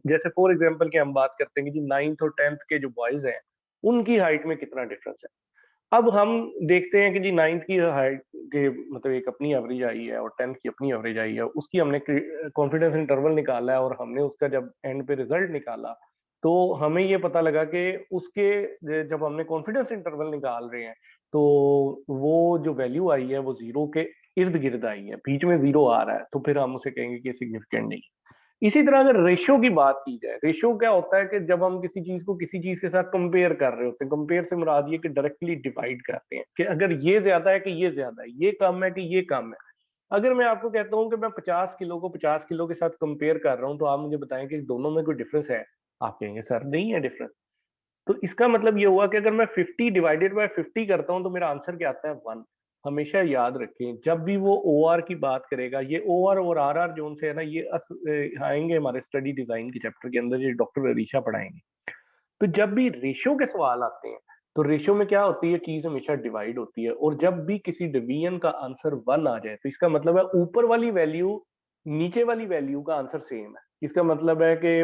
Speaker 3: जैसे फॉर एग्जाम्पल की हम बात करते हैं कि जी 9th और 10th के जो बॉयज हैं उनकी हाइट में कितना डिफरेंस है। अब हम देखते हैं कि जी 9th की हाइट के मतलब एक अपनी एवरेज आई है और 10th की अपनी एवरेज आई है, उसकी हमने कॉन्फिडेंस इंटरवल निकाला है और हमने उसका जब एंड पे रिजल्ट निकाला तो हमें ये पता लगा कि उसके जब हमने कॉन्फिडेंस इंटरवल निकाल रहे हैं तो वो जो वैल्यू आई है वो जीरो के इर्द गिर्द आई है, बीच में जीरो आ रहा है, तो फिर हम उसे कहेंगे कि सिग्निफिकेंट नहीं। इसी तरह अगर रेशियो की बात की जाए, रेशियो क्या होता है कि जब हम किसी चीज को किसी चीज के साथ कंपेयर कर रहे होते हैं, कंपेयर से मुराद ये कि डायरेक्टली डिवाइड करते हैं कि अगर ये ज्यादा है कि ये ज्यादा है, ये कम है कि ये कम है। अगर मैं आपको कहता हूँ कि मैं 50 किलो को 50 किलो के साथ कंपेयर कर रहा हूँ तो आप मुझे बताएं कि दोनों में कोई डिफरेंस है। आप कहेंगे सर नहीं है डिफरेंस। तो इसका मतलब ये हुआ कि अगर मैं 50 डिवाइडेड बाय 50 करता हूं तो मेरा आंसर क्या आता है 1। हमेशा याद रखें जब भी वो ओआर की बात करेगा, ये ओआर और आरआर जोन से है ना, ये आएंगे हमारे स्टडी डिजाइन के चैप्टर के अंदर, ये डॉक्टर अरीशा पढ़ाएंगे। तो जब भी रेशियो के सवाल आते हैं तो रेशियो में क्या होती है, चीज हमेशा डिवाइड होती है, और जब भी किसी डिवीजन का आंसर 1 आ जाए तो इसका मतलब है ऊपर वाली वैल्यू नीचे वाली वैल्यू का आंसर सेम है। इसका मतलब है कि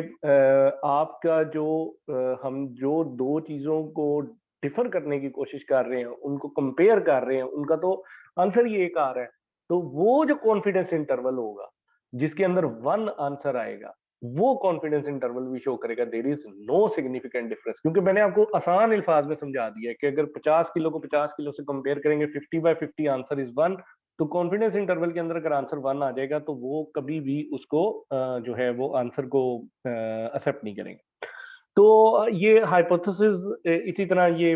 Speaker 3: आपका जो हम जो दो चीजों को डिफर करने की कोशिश कर रहे हैं, उनको कंपेयर कर रहे हैं, उनका तो आंसर ही एक आ रहा है। तो वो जो कॉन्फिडेंस इंटरवल होगा जिसके अंदर 1 आंसर आएगा वो कॉन्फिडेंस इंटरवल भी शो करेगा there is no significant difference, क्योंकि मैंने आपको आसान अल्फाज में समझा दिया है कि अगर 50 किलो को 50 किलो से कंपेयर करेंगे 50/50 आंसर इज 1, तो कॉन्फिडेंस इंटरवल के अंदर अगर आंसर 1 आ जाएगा तो वो कभी भी उसको जो है वो आंसर को एक्सेप्ट नहीं करेंगे। तो ये हाइपोथेसिस इसी तरह ये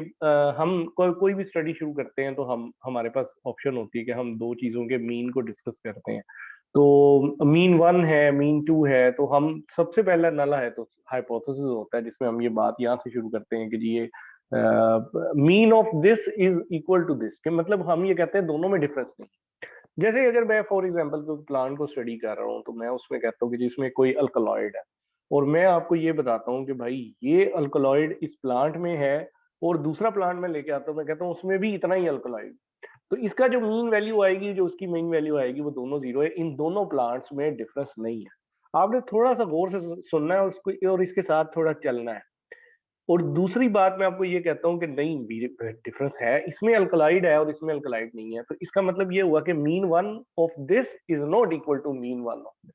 Speaker 3: हम कोई भी स्टडी शुरू करते हैं तो हम हमारे पास ऑप्शन होती है कि हम दो चीजों के मीन को डिस्कस करते हैं। तो मीन 1 है, मीन 2 है, तो हम सबसे पहला नला है तो हाइपोथेसिस होता है जिसमें हम ये बात यहाँ से शुरू करते हैं कि जी ये mean of this is equal to this, कि मतलब हम ये कहते हैं दोनों में डिफरेंस नहीं। जैसे अगर मैं फॉर एग्जांपल कोई प्लांट को स्टडी कर रहा हूँ तो मैं उसमें कहता हूँ कि जिसमें कोई अल्कलॉइड है, और मैं आपको ये बताता हूँ कि भाई ये अल्कलॉइड इस प्लांट में है और दूसरा प्लांट में लेके आता हूँ, मैं कहता हूँ उसमें भी इतना ही अल्कलॉइड, तो इसका जो मीन वैल्यू आएगी, जो उसकी मीन वैल्यू आएगी, वो दोनों जीरो है। इन दोनों प्लांट्स में डिफरेंस नहीं है। आपने थोड़ा सा गौर से सुनना है उसको और इसके साथ थोड़ा चलना है। और दूसरी बात मैं आपको ये कहता हूँ कि नहीं, डिफरेंस है, इसमें अल्कलाइड है और इसमें अल्कलाइड नहीं है, तो इसका मतलब ये हुआ कि mean one of this is not equal to mean one of this.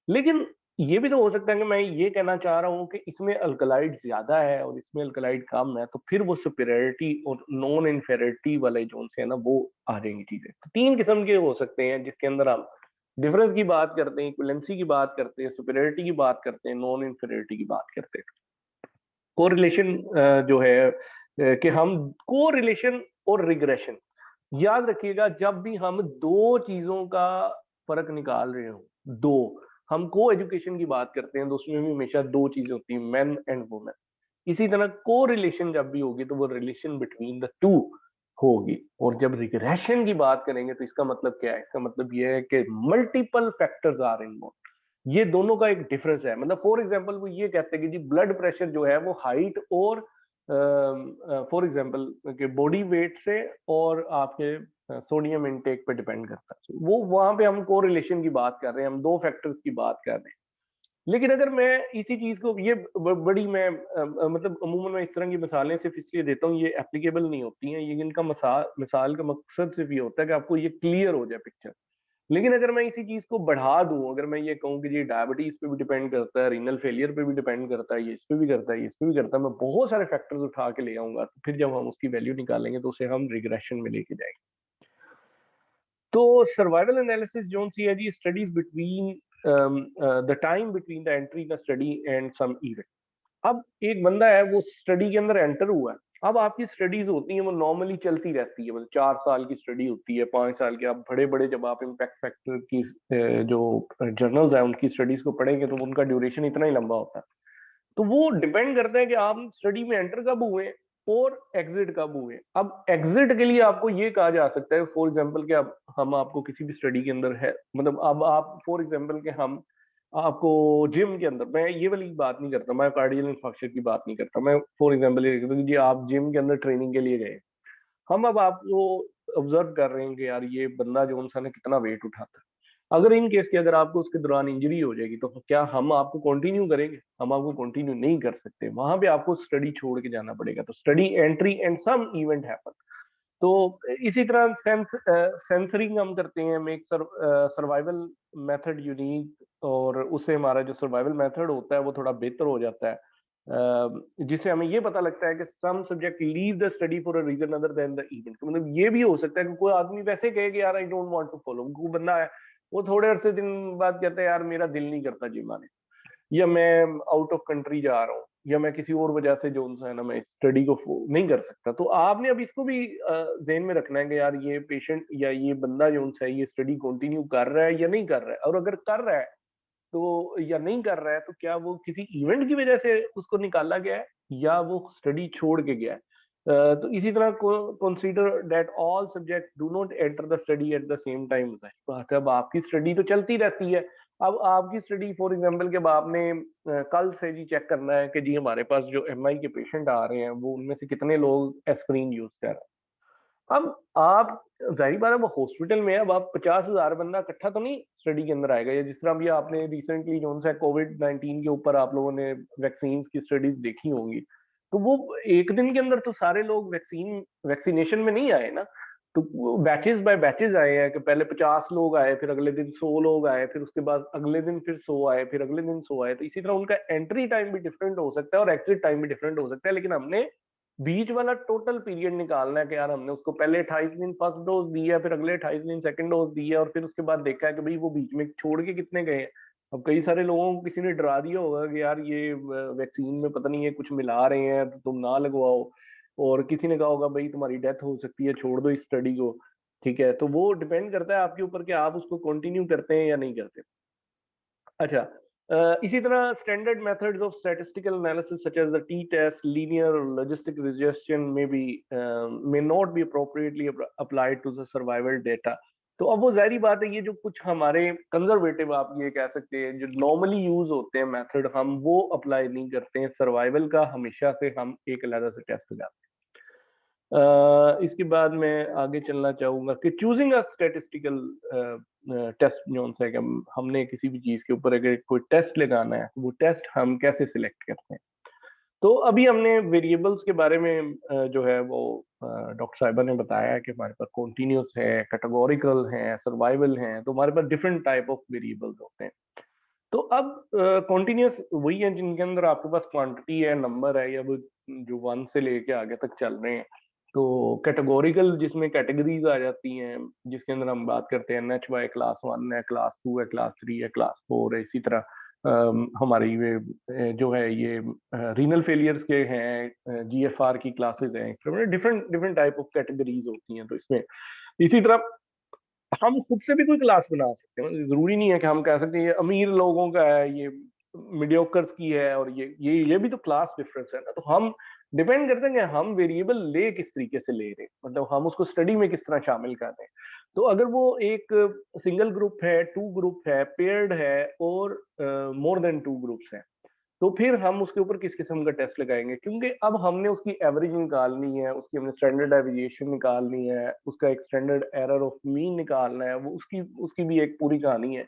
Speaker 3: लेकिन ये भी तो हो सकता है कि मैं ये कहना चाह रहा हूँ कि इसमें अल्कलाइड ज्यादा है और इसमें अल्कलाइड कम है, तो फिर वो सुपेरियरिटी और नॉन इन्फेरियरिटी वाले जोन से है ना, वो आ जाएंगी चीजें। तो तीन किस्म के हो सकते हैं जिसके अंदर हम डिफरेंस की बात करते हैं, इक्विवेलेंसी की बात करते हैं, सुपेरियरिटी की बात करते हैं, नॉन इन्फेरियरिटी की बात करते हैं। कोरिलेशन जो है कि हम कोरिलेशन और रिग्रेशन, याद रखिएगा जब भी हम दो चीजों का फर्क निकाल रहे हो, दो, हम को एजुकेशन की बात करते हैं तो उसमें भी हमेशा दो चीजें होती हैं, मेन एंड वुमेन। इसी तरह को रिलेशन जब भी होगी तो वो रिलेशन बिटवीन द टू होगी। और जब रिग्रेशन की बात करेंगे तो इसका मतलब क्या है? इसका मतलब ये है कि मल्टीपल फैक्टर्स आर इन्वॉल्व। ये दोनों का एक डिफरेंस है। मतलब फॉर एग्जांपल वो ये कहते हैं कि जी ब्लड प्रेशर जो है वो हाइट और फॉर एग्जांपल के बॉडी वेट से और आपके सोडियम इनटेक पे डिपेंड करता है। वो वहां पे हम कोरिलेशन की बात कर रहे हैं, हम दो फैक्टर्स की बात कर रहे हैं। लेकिन अगर मैं इसी चीज को ये बड़ी मैं मतलब अमूमन मैं इस तरह की मिसालें सिर्फ इसलिए देता हूँ, ये एप्लीकेबल नहीं होती हैं, ये इनका मिसाल का मकसद सिर्फ ये होता है कि आपको ये क्लियर हो जाए पिक्चर। लेकिन अगर मैं इसी चीज को बढ़ा दूं, अगर मैं ये कहूँ कि ये डायबिटीज पे भी डिपेंड करता है, रीनल फेलियर पे भी डिपेंड करता है, ये इस पे भी करता है, ये इस पे भी करता है, मैं बहुत सारे फैक्टर्स उठा के ले आऊंगा, तो फिर जब हम उसकी वैल्यू निकालेंगे तो उसे हम रिग्रेशन में लेके जाएंगे। तो सर्वाइवल एनालिसिस जो सी है जी, studies between the time between the entry the study and some event. अब एक बंदा है वो स्टडी के अंदर एंटर हुआ है। अब आपकी स्टडीज होती हैं वो नॉर्मली चलती रहती है, मतलब 4 साल की स्टडी होती है, 5 साल की। आप बड़े बड़े जब आप इम्पैक्ट फैक्टर की जो जर्नल्स हैं उनकी स्टडीज को पढ़ेंगे तो उनका ड्यूरेशन इतना ही लंबा होता है। तो वो डिपेंड करता है कि आप स्टडी में एंटर कब हुए और एग्जिट कब हुए। अब एग्जिट के लिए आपको ये कहा जा सकता है फॉर एग्जांपल कि अब हम आपको किसी भी स्टडी के अंदर है, मतलब अब आप फॉर एग्जांपल के हम आपको जिम के अंदर, मैं ये वाली बात नहीं करता, मैं कार्डियल इंफ्रास्ट्रक्चर की बात नहीं करता, मैं फॉर एग्जांपल ये कहता हूँ कि जी आप जिम के अंदर ट्रेनिंग के लिए गए, हम अब आपको ऑब्जर्व कर रहे हैं कि यार ये बंदा जो इंसान है कितना वेट उठाता है। अगर इन केस की अगर आपको उसके दौरान इंजरी हो जाएगी तो क्या हम आपको कंटिन्यू करेंगे? हम आपको कंटिन्यू नहीं कर सकते, वहां पे आपको स्टडी छोड़ के जाना पड़ेगा। तो study entry and some event happen. तो इसी तरह सेंसरिंग हम करते हैं, मेक सर्वाइवल मेथड यूनिक, और उससे हमारा जो सर्वाइवल मेथड होता है वो थोड़ा बेहतर हो जाता है, जिससे हमें ये पता लगता है कि some subject leave the study for a reason other than the event. मतलब ये भी हो सकता है कि कोई आदमी वैसे कहे कि यार I don't want to follow, कोई बंदा है वो थोड़े अरसे दिन बाद कहता है यार मेरा दिल नहीं करता जिम आने, या मैं आउट ऑफ कंट्री जा रहा हूँ, या मैं किसी और वजह से जो है ना मैं स्टडी को नहीं कर सकता। तो आपने अब इसको भी जेहन में रखना है कि यार ये पेशेंट या ये बंदा जो है ये स्टडी कंटिन्यू कर रहा है या नहीं कर रहा है, और अगर कर रहा है तो या नहीं कर रहा है तो क्या वो किसी इवेंट की वजह से उसको निकाला गया है या वो स्टडी छोड़ के गया है। तो इसी तरह consider that all subject do not enter the study at the same time. बात है अब आपकी स्टडी तो चलती रहती है। अब आपकी स्टडी फॉर एग्जांपल के आपने कल से जी चेक करना है कि जी हमारे पास जो एमआई के पेशेंट आ रहे हैं वो उनमें से कितने लोग एस्प्रिन यूज कर रहे हैं। अब आप जाहिर बात है वो हॉस्पिटल में है, अब आप 50,000 बंदा इकट्ठा तो नहीं स्टडी के अंदर आएगा। या जिस तरह भी आपने रिसेंटली जो सा कोविड-19 के ऊपर आप लोगों ने वैक्सीन की स्टडीज देखी होंगी, तो वो एक दिन के अंदर तो सारे लोग वैक्सीनेशन में नहीं आए ना, तो बैचेस बाय बैचेस आए हैं कि पहले 50 लोग आए, फिर अगले दिन 100 लोग आए, फिर उसके बाद अगले दिन फिर 100 आए, फिर अगले दिन 100 आए। तो इसी तरह उनका एंट्री टाइम भी डिफरेंट हो सकता है और एग्जिट टाइम भी डिफरेंट हो सकता है, लेकिन हमने बीच वाला टोटल पीरियड निकालना है कि यार हमने उसको पहले 28 दिन फर्स्ट डोज दी है, फिर अगले 28 दिन सेकंड डोज दी है, और फिर उसके बाद देखा है कि भाई वो बीच में छोड़ के कितने गए हैं। अब कई सारे लोगों को किसी ने डरा दिया होगा कि यार ये वैक्सीन में पता नहीं है कुछ मिला रहे हैं तो तुम ना लगवाओ, और किसी ने कहा होगा भाई तुम्हारी डेथ हो सकती है, छोड़ दो इस स्टडी को। ठीक है, तो वो डिपेंड करता है आपके ऊपर कि आप उसको कंटिन्यू करते हैं या नहीं करते। अच्छा, इसी तरह standard methods of statistical analysis such as the T test, linear logistic regression may not be appropriately applied to the survival data। तो अब वो जाहिर बात है, ये जो कुछ हमारे कंजर्वेटिव आप ये कह सकते हैं जो नॉर्मली यूज होते हैं मेथड, हम वो अप्लाई नहीं करते हैं। सर्वाइवल का हमेशा से हम एक अलग से टेस्ट लगाते हैं। इसके बाद मैं आगे चलना चाहूंगा कि चूजिंग अ स्टैटिस्टिकल टेस्ट जो है कि हमने किसी भी चीज के ऊपर अगर कोई टेस्ट लगाना है तो वो टेस्ट हम कैसे सिलेक्ट करते हैं। तो अभी हमने वेरिएबल्स के बारे में जो है वो डॉक्टर साहिबा ने बताया कि हमारे पास कॉन्टिन्यूस है, कैटेगोरिकल है, सर्वाइवल है, तो हमारे पास डिफरेंट टाइप ऑफ वेरिएबल्स होते हैं। तो अब कॉन्टिन्यूस वही है जिनके अंदर आपके पास क्वांटिटी है, नंबर है, या वो जो 1 से लेके आगे तक चल रहे हैं। तो कैटेगोरिकल जिसमें कैटेगरीज आ जाती हैं, जिसके अंदर हम बात करते हैं NHY क्लास 1 है, क्लास 2 है, क्लास 3 है, क्लास 4 है। इसी तरह हमारी वे जो है ये रीनल फेलियर्स के हैं, GFR की क्लासेस हैं। इस तरह different different type of categories होती हैं। तो इसमें इसी तरह हम खुद से भी कोई क्लास बना सकते हैं। जरूरी नहीं है कि हम कह सकते हैं ये अमीर लोगों का है, ये मीडियोकर्स की है, और ये भी तो क्लास डिफरेंस है ना। तो हम डिपेंड करते हैं कि हम वेरिएबल ले किस तरीके से ले रहे हैं, मतलब हम उसको स्टडी में किस तरह शामिल कर रहे हैं। तो अगर वो एक सिंगल ग्रुप है, 2 ग्रुप है, पेयर्ड है, और मोर देन 2 ग्रुप्स हैं, तो फिर हम उसके ऊपर किस किस्म का टेस्ट लगाएंगे, क्योंकि अब हमने उसकी एवरेज निकालनी है, उसकी हमने स्टैंडर्ड डेविएशन निकालनी है, उसका एक स्टैंडर्ड एरर ऑफ मीन निकालना है, वो उसकी उसकी भी एक पूरी कहानी है।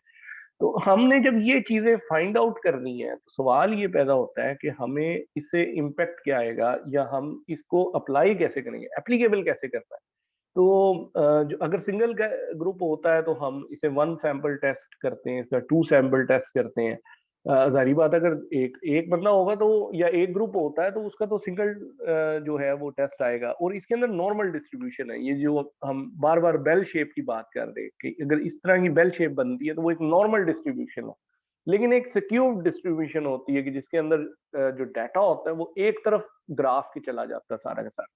Speaker 3: तो हमने जब ये चीजें फाइंड आउट करनी है तो सवाल ये पैदा होता है कि हमें इससे इम्पेक्ट क्या आएगा, या हम इसको अप्लाई कैसे करेंगे, एप्लीकेबल कैसे करना है। तो जो अगर सिंगल ग्रुप होता है तो हम इसे 1 सैंपल टेस्ट करते हैं, इसका 2 सैंपल टेस्ट करते हैं। जाहिर बात है, अगर एक एक बंदा होगा तो, या एक ग्रुप होता है तो उसका तो सिंगल जो है वो टेस्ट आएगा। और इसके अंदर नॉर्मल डिस्ट्रीब्यूशन है, ये जो हम बार बार बेल शेप की बात कर रहे हैं कि अगर इस तरह की बेल शेप बनती है तो वो एक नॉर्मल डिस्ट्रीब्यूशन है। लेकिन एक सिक्योर डिस्ट्रीब्यूशन होती है कि जिसके अंदर जो डाटा होता है वो एक तरफ ग्राफ के चला जाता है सारा का सारा।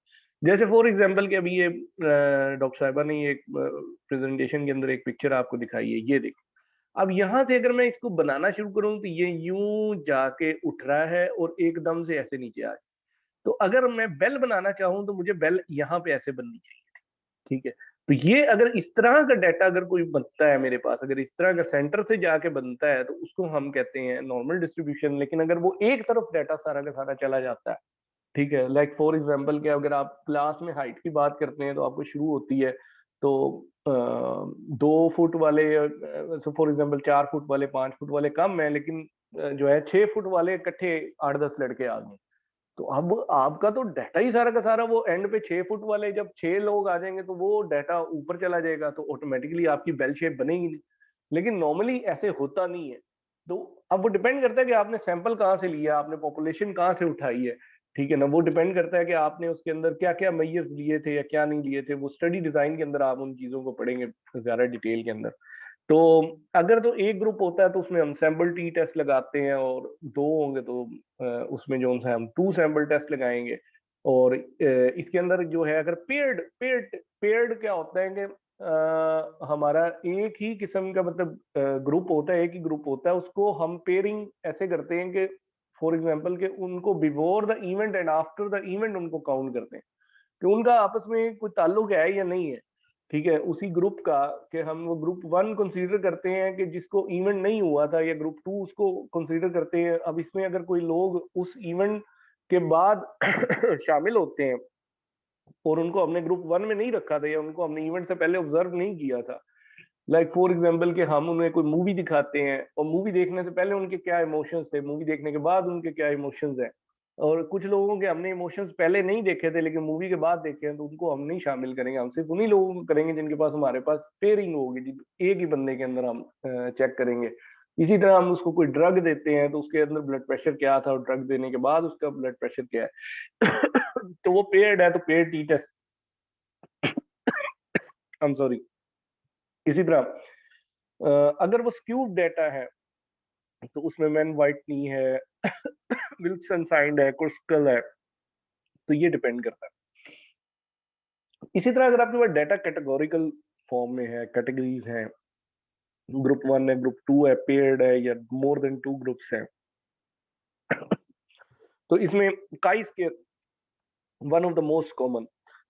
Speaker 3: जैसे फॉर एग्जांपल कि अभी ये डॉक्टर साहिबा ने एक प्रेजेंटेशन के अंदर एक पिक्चर आपको दिखाई है, ये देखो। अब यहाँ से अगर मैं इसको बनाना शुरू करूँ तो ये यूं जाके उठ रहा है और एकदम से ऐसे नीचे आ जाए। तो अगर मैं बेल बनाना चाहूँ तो मुझे बेल यहाँ पे ऐसे बननी चाहिए, ठीक है। तो ये अगर इस तरह का डाटा अगर कोई बनता है मेरे पास, अगर इस तरह का सेंटर से जाके बनता है तो उसको हम कहते हैं नॉर्मल डिस्ट्रीब्यूशन। लेकिन अगर वो एक तरफ डाटा सारा का सारा चला जाता है, ठीक है, लाइक फॉर एग्जांपल कि अगर आप क्लास में हाइट की बात करते हैं तो आपको शुरू होती है तो 2 फुट वाले, फॉर एग्जांपल 4 फुट वाले, 5 फुट वाले कम है, लेकिन जो है 6 फुट वाले इकट्ठे 8-10 लड़के आ गए। तो अब आपका तो डाटा ही सारा का सारा वो एंड पे 6 फुट वाले, जब 6 लोग आ जाएंगे तो वो डाटा ऊपर चला जाएगा, तो ऑटोमेटिकली आपकी बेल शेप बनेगी नहीं। लेकिन नॉर्मली ऐसे होता नहीं है। तो अब वो डिपेंड करता है कि आपने सैंपल कहाँ से लिया, आपने पॉपुलेशन कहाँ से उठाई है, ठीक है ना। वो डिपेंड करता है कि आपने उसके अंदर क्या क्या मैयर्स लिए थे या क्या नहीं लिए थे। वो स्टडी डिजाइन के अंदर आप उन चीजों को पढ़ेंगे ज्यादा डिटेल के अंदर। तो अगर तो एक ग्रुप होता है तो उसमें हम सैंपल टी टेस्ट लगाते हैं, और 2 होंगे तो उसमें जो है हम 2 सैंपल टेस्ट लगाएंगे। और इसके अंदर जो है अगर पेयर्ड पेयर्ड पेयर्ड क्या होता है कि हमारा एक ही किस्म का मतलब ग्रुप होता है, एक ही ग्रुप होता है, उसको हम पेयरिंग ऐसे करते हैं कि फॉर एग्जांपल कि उनको before the event and after the event उनको काउंट करते हैं कि उनका आपस में कोई ताल्लुक है या नहीं है, ठीक है, उसी ग्रुप का। कि हम वो ग्रुप 1 कंसीडर करते हैं कि जिसको इवेंट नहीं हुआ था, या ग्रुप 2 उसको कंसीडर करते हैं। अब इसमें अगर कोई लोग उस इवेंट के बाद शामिल होते हैं और उनको हमने ग्रुप 1 में नहीं रखा था, या उनको हमने इवेंट से पहले ऑब्जर्व नहीं किया था, लाइक फॉर एग्जाम्पल कि हम उन्हें कोई मूवी दिखाते हैं और मूवी देखने से पहले उनके क्या इमोशंस थे, मूवी देखने के बाद उनके क्या इमोशंस हैं। और कुछ लोगों के हमने इमोशंस पहले नहीं देखे थे लेकिन मूवी के बाद देखे हैं, तो उनको हम नहीं शामिल करेंगे। हम सिर्फ उन्हीं लोगों को करेंगे जिनके पास हमारे पास पेयरिंग होगी, एक ही बंदे के अंदर हम चेक करेंगे। इसी तरह हम उसको कोई ड्रग देते हैं तो उसके अंदर ब्लड प्रेशर क्या था, और ड्रग देने के बाद उसका ब्लड प्रेशर क्या है। तो वो पेयर्ड है तो paired T test, I am sorry. इसी तरह अगर वो स्क्यूड डाटा है तो उसमें मैन वाइट नहीं है, विल्सन साइंड है, क्रुस्कल है, तो ये डिपेंड करता है। इसी तरह अगर आपके पास डाटा कैटेगोरिकल फॉर्म में है, कैटेगरीज हैं, ग्रुप 1 है, ग्रुप 2 है, पेयर्ड है, या मोर देन 2 ग्रुप्स हैं, तो इसमें chi square one of the most common.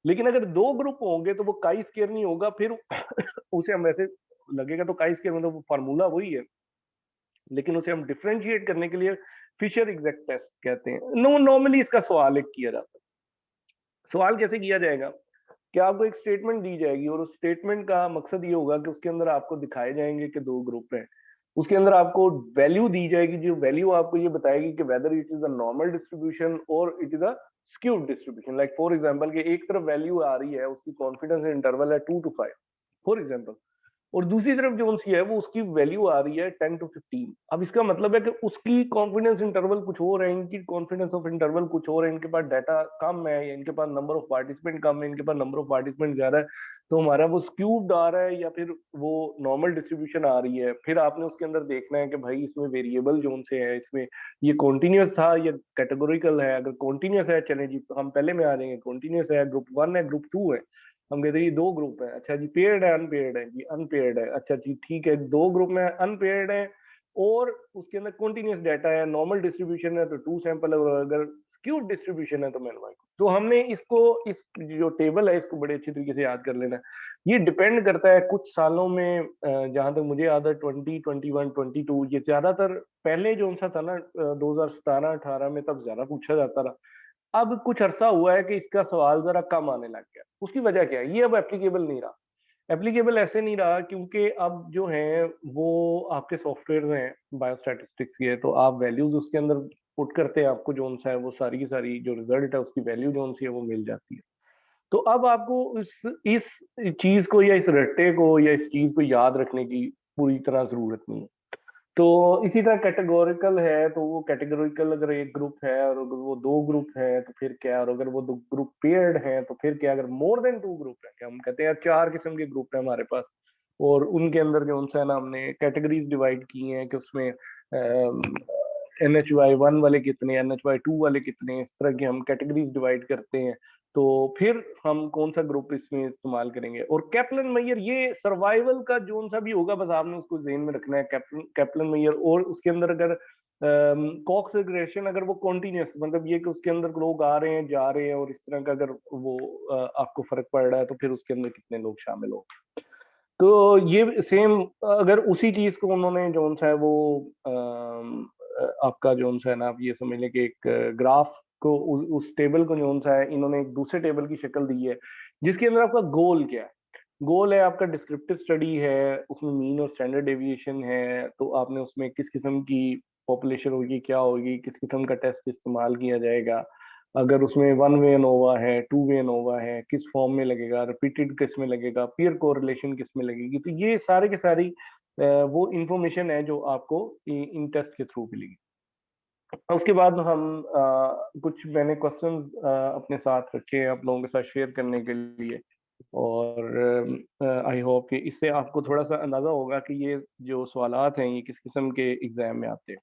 Speaker 3: लेकिन अगर 2 ग्रुप होंगे तो वो काई स्क्वायर नहीं होगा, फिर उसे हम वैसे लगेगा तो काई स्क्वायर मतलब फार्मूला वही है, लेकिन उसे हम डिफरेंशिएट करने के लिए फिशर एग्जैक्ट टेस्ट कहते हैं। नॉर्मली इसका सवाल एक किया जाता है। सवाल कैसे किया जाएगा कि आपको एक स्टेटमेंट दी जाएगी और उस स्टेटमेंट का मकसद ये होगा कि उसके अंदर आपको दिखाए जाएंगे कि 2 ग्रुप हैं, उसके अंदर आपको वैल्यू दी जाएगी, जो वैल्यू आपको ये बताएगी कि whether it is a normal distribution or it is a skewed distribution. Like for example कि एक तरफ वैल्यू आ रही है, उसकी कॉन्फिडेंस इंटरवल है 2 to 5 फॉर एग्जांपल, और दूसरी तरफ जो सी है वो उसकी वैल्यू आ रही है 10 to 15। अब इसका मतलब है कि उसकी कॉन्फिडेंस इंटरवल कुछ और है, इनकी कॉन्फिडेंस ऑफ इंटरवल कुछ और है, इनके पास डाटा कम है, या इनके पास नंबर ऑफ पार्टिसिपेंट कम है, इनके पास नंबर ऑफ पार्टिसिपेंट ज्यादा है, तो हमारा वो स्क्यूड आ रहा है या फिर वो नॉर्मल डिस्ट्रीब्यूशन आ रही है। फिर आपने उसके अंदर देखना है कि भाई इसमें वेरिएबल जोन से है, इसमें ये कॉन्टिन्यूस था या कैटेगोरिकल है। अगर कॉन्टिन्यूस है, चले जी हम पहले में आ जाएंगे, कॉन्टिन्यूस है, ग्रुप 1 है, ग्रुप 2 है, हम कहते हैं ये 2 ग्रुप है, अच्छा जी पेयर्ड है अनपेयर्ड है, जी अनपेयर्ड है, अच्छा जी ठीक है 2 ग्रुप में अनपेयर्ड है और उसके अंदर कॉन्टिन्यूस डाटा है, नॉर्मल डिस्ट्रीब्यूशन है तो 2 सैंपल, अगर स्क्यूड डिस्ट्रीब्यूशन है तो मैन वाई। तो हमने इसको, इस जो टेबल है इसको बड़े अच्छी तरीके से याद कर लेना है। ये डिपेंड करता है कुछ सालों में, जहां तक मुझे याद है 20, 21, 22, ये ज्यादातर पहले जो सा था ना 2017-18 में तब ज्यादा पूछा जाता था। अब कुछ अरसा हुआ है कि इसका सवाल जरा कम आने लग गया। उसकी वजह क्या है? ये अब एप्लीकेबल नहीं रहा। एप्लीकेबल ऐसे नहीं रहा क्योंकि अब जो है वो आपके सॉफ्टवेयर हैं बायोस्टैटिस्टिक्स के, तो आप वैल्यूज उसके अंदर पुट करते हैं, आपको जो सा है वो सारी की सारी जो रिजल्ट है उसकी वैल्यू जो सी है वो मिल जाती है। तो अब आपको इस चीज को या इस रट्टे को या इस चीज को याद रखने की पूरी तरह जरूरत नहीं है। तो इसी तरह कैटेगोरिकल है, तो वो कैटेगोरिकल अगर एक ग्रुप है और अगर वो 2 ग्रुप है तो फिर क्या, और अगर वो 2 ग्रुप पेयर्ड है तो फिर क्या, अगर मोर देन 2 ग्रुप है, क्या हम कहते हैं 4 किस्म के ग्रुप है हमारे पास, और उनके अंदर जो उनसे ना हमने कैटेगरीज डिवाइड की हैं कि उसमें NHY1 वाले कितने, NHY2 वाले कितने, इस तरह की हम कैटेगरीज डिवाइड करते हैं। तो फिर हम कौन सा ग्रुप इसमें इस्तेमाल करेंगे। और कैप्लन मेयर ये सर्वाइवल का जोन सा भी होगा, बस आपने उसको ज़हन में रखना है, कैप्लन मेयर। और उसके अंदर अगर कॉक्स रिग्रेशन अगर वो कॉन्टिन्यूस, मतलब ये कि उसके अंदर लोग आ रहे हैं जा रहे हैं और इस तरह का अगर वो आपको फर्क पड़ रहा है तो फिर उसके अंदर कितने लोग शामिल हो। तो ये सेम अगर उसी चीज को उन्होंने जोन सा है वो आपका जोन सा है ना, आप ये समझ लें कि एक ग्राफ को उस टेबल को जोन सा है इन्होंने एक दूसरे टेबल की शक्ल दी है, जिसके अंदर आपका गोल क्या है। गोल है आपका डिस्क्रिप्टिव स्टडी है, उसमें मीन और स्टैंडर्ड डेविएशन है, तो आपने उसमें किस किस्म की पॉपुलेशन होगी, क्या होगी, किस किस्म का टेस्ट इस्तेमाल किया जाएगा, अगर उसमें 1 वे एनोवा है, 2 वे एनोवा है, किस फॉर्म में लगेगा, रिपीटेड किस में लगेगा, पीयर कोरिलेशन किस में लगेगी। तो ये सारे के सारी वो इंफॉर्मेशन है जो आपको इन टेस्ट के थ्रू मिलेगी। उसके बाद हम कुछ मैंने क्वेश्चंस अपने साथ रखे हैं आप लोगों के साथ शेयर करने के लिए, और आई होप कि इससे आपको थोड़ा सा अंदाजा होगा कि ये जो सवालात हैं ये किस किस्म के एग्जाम में आते हैं।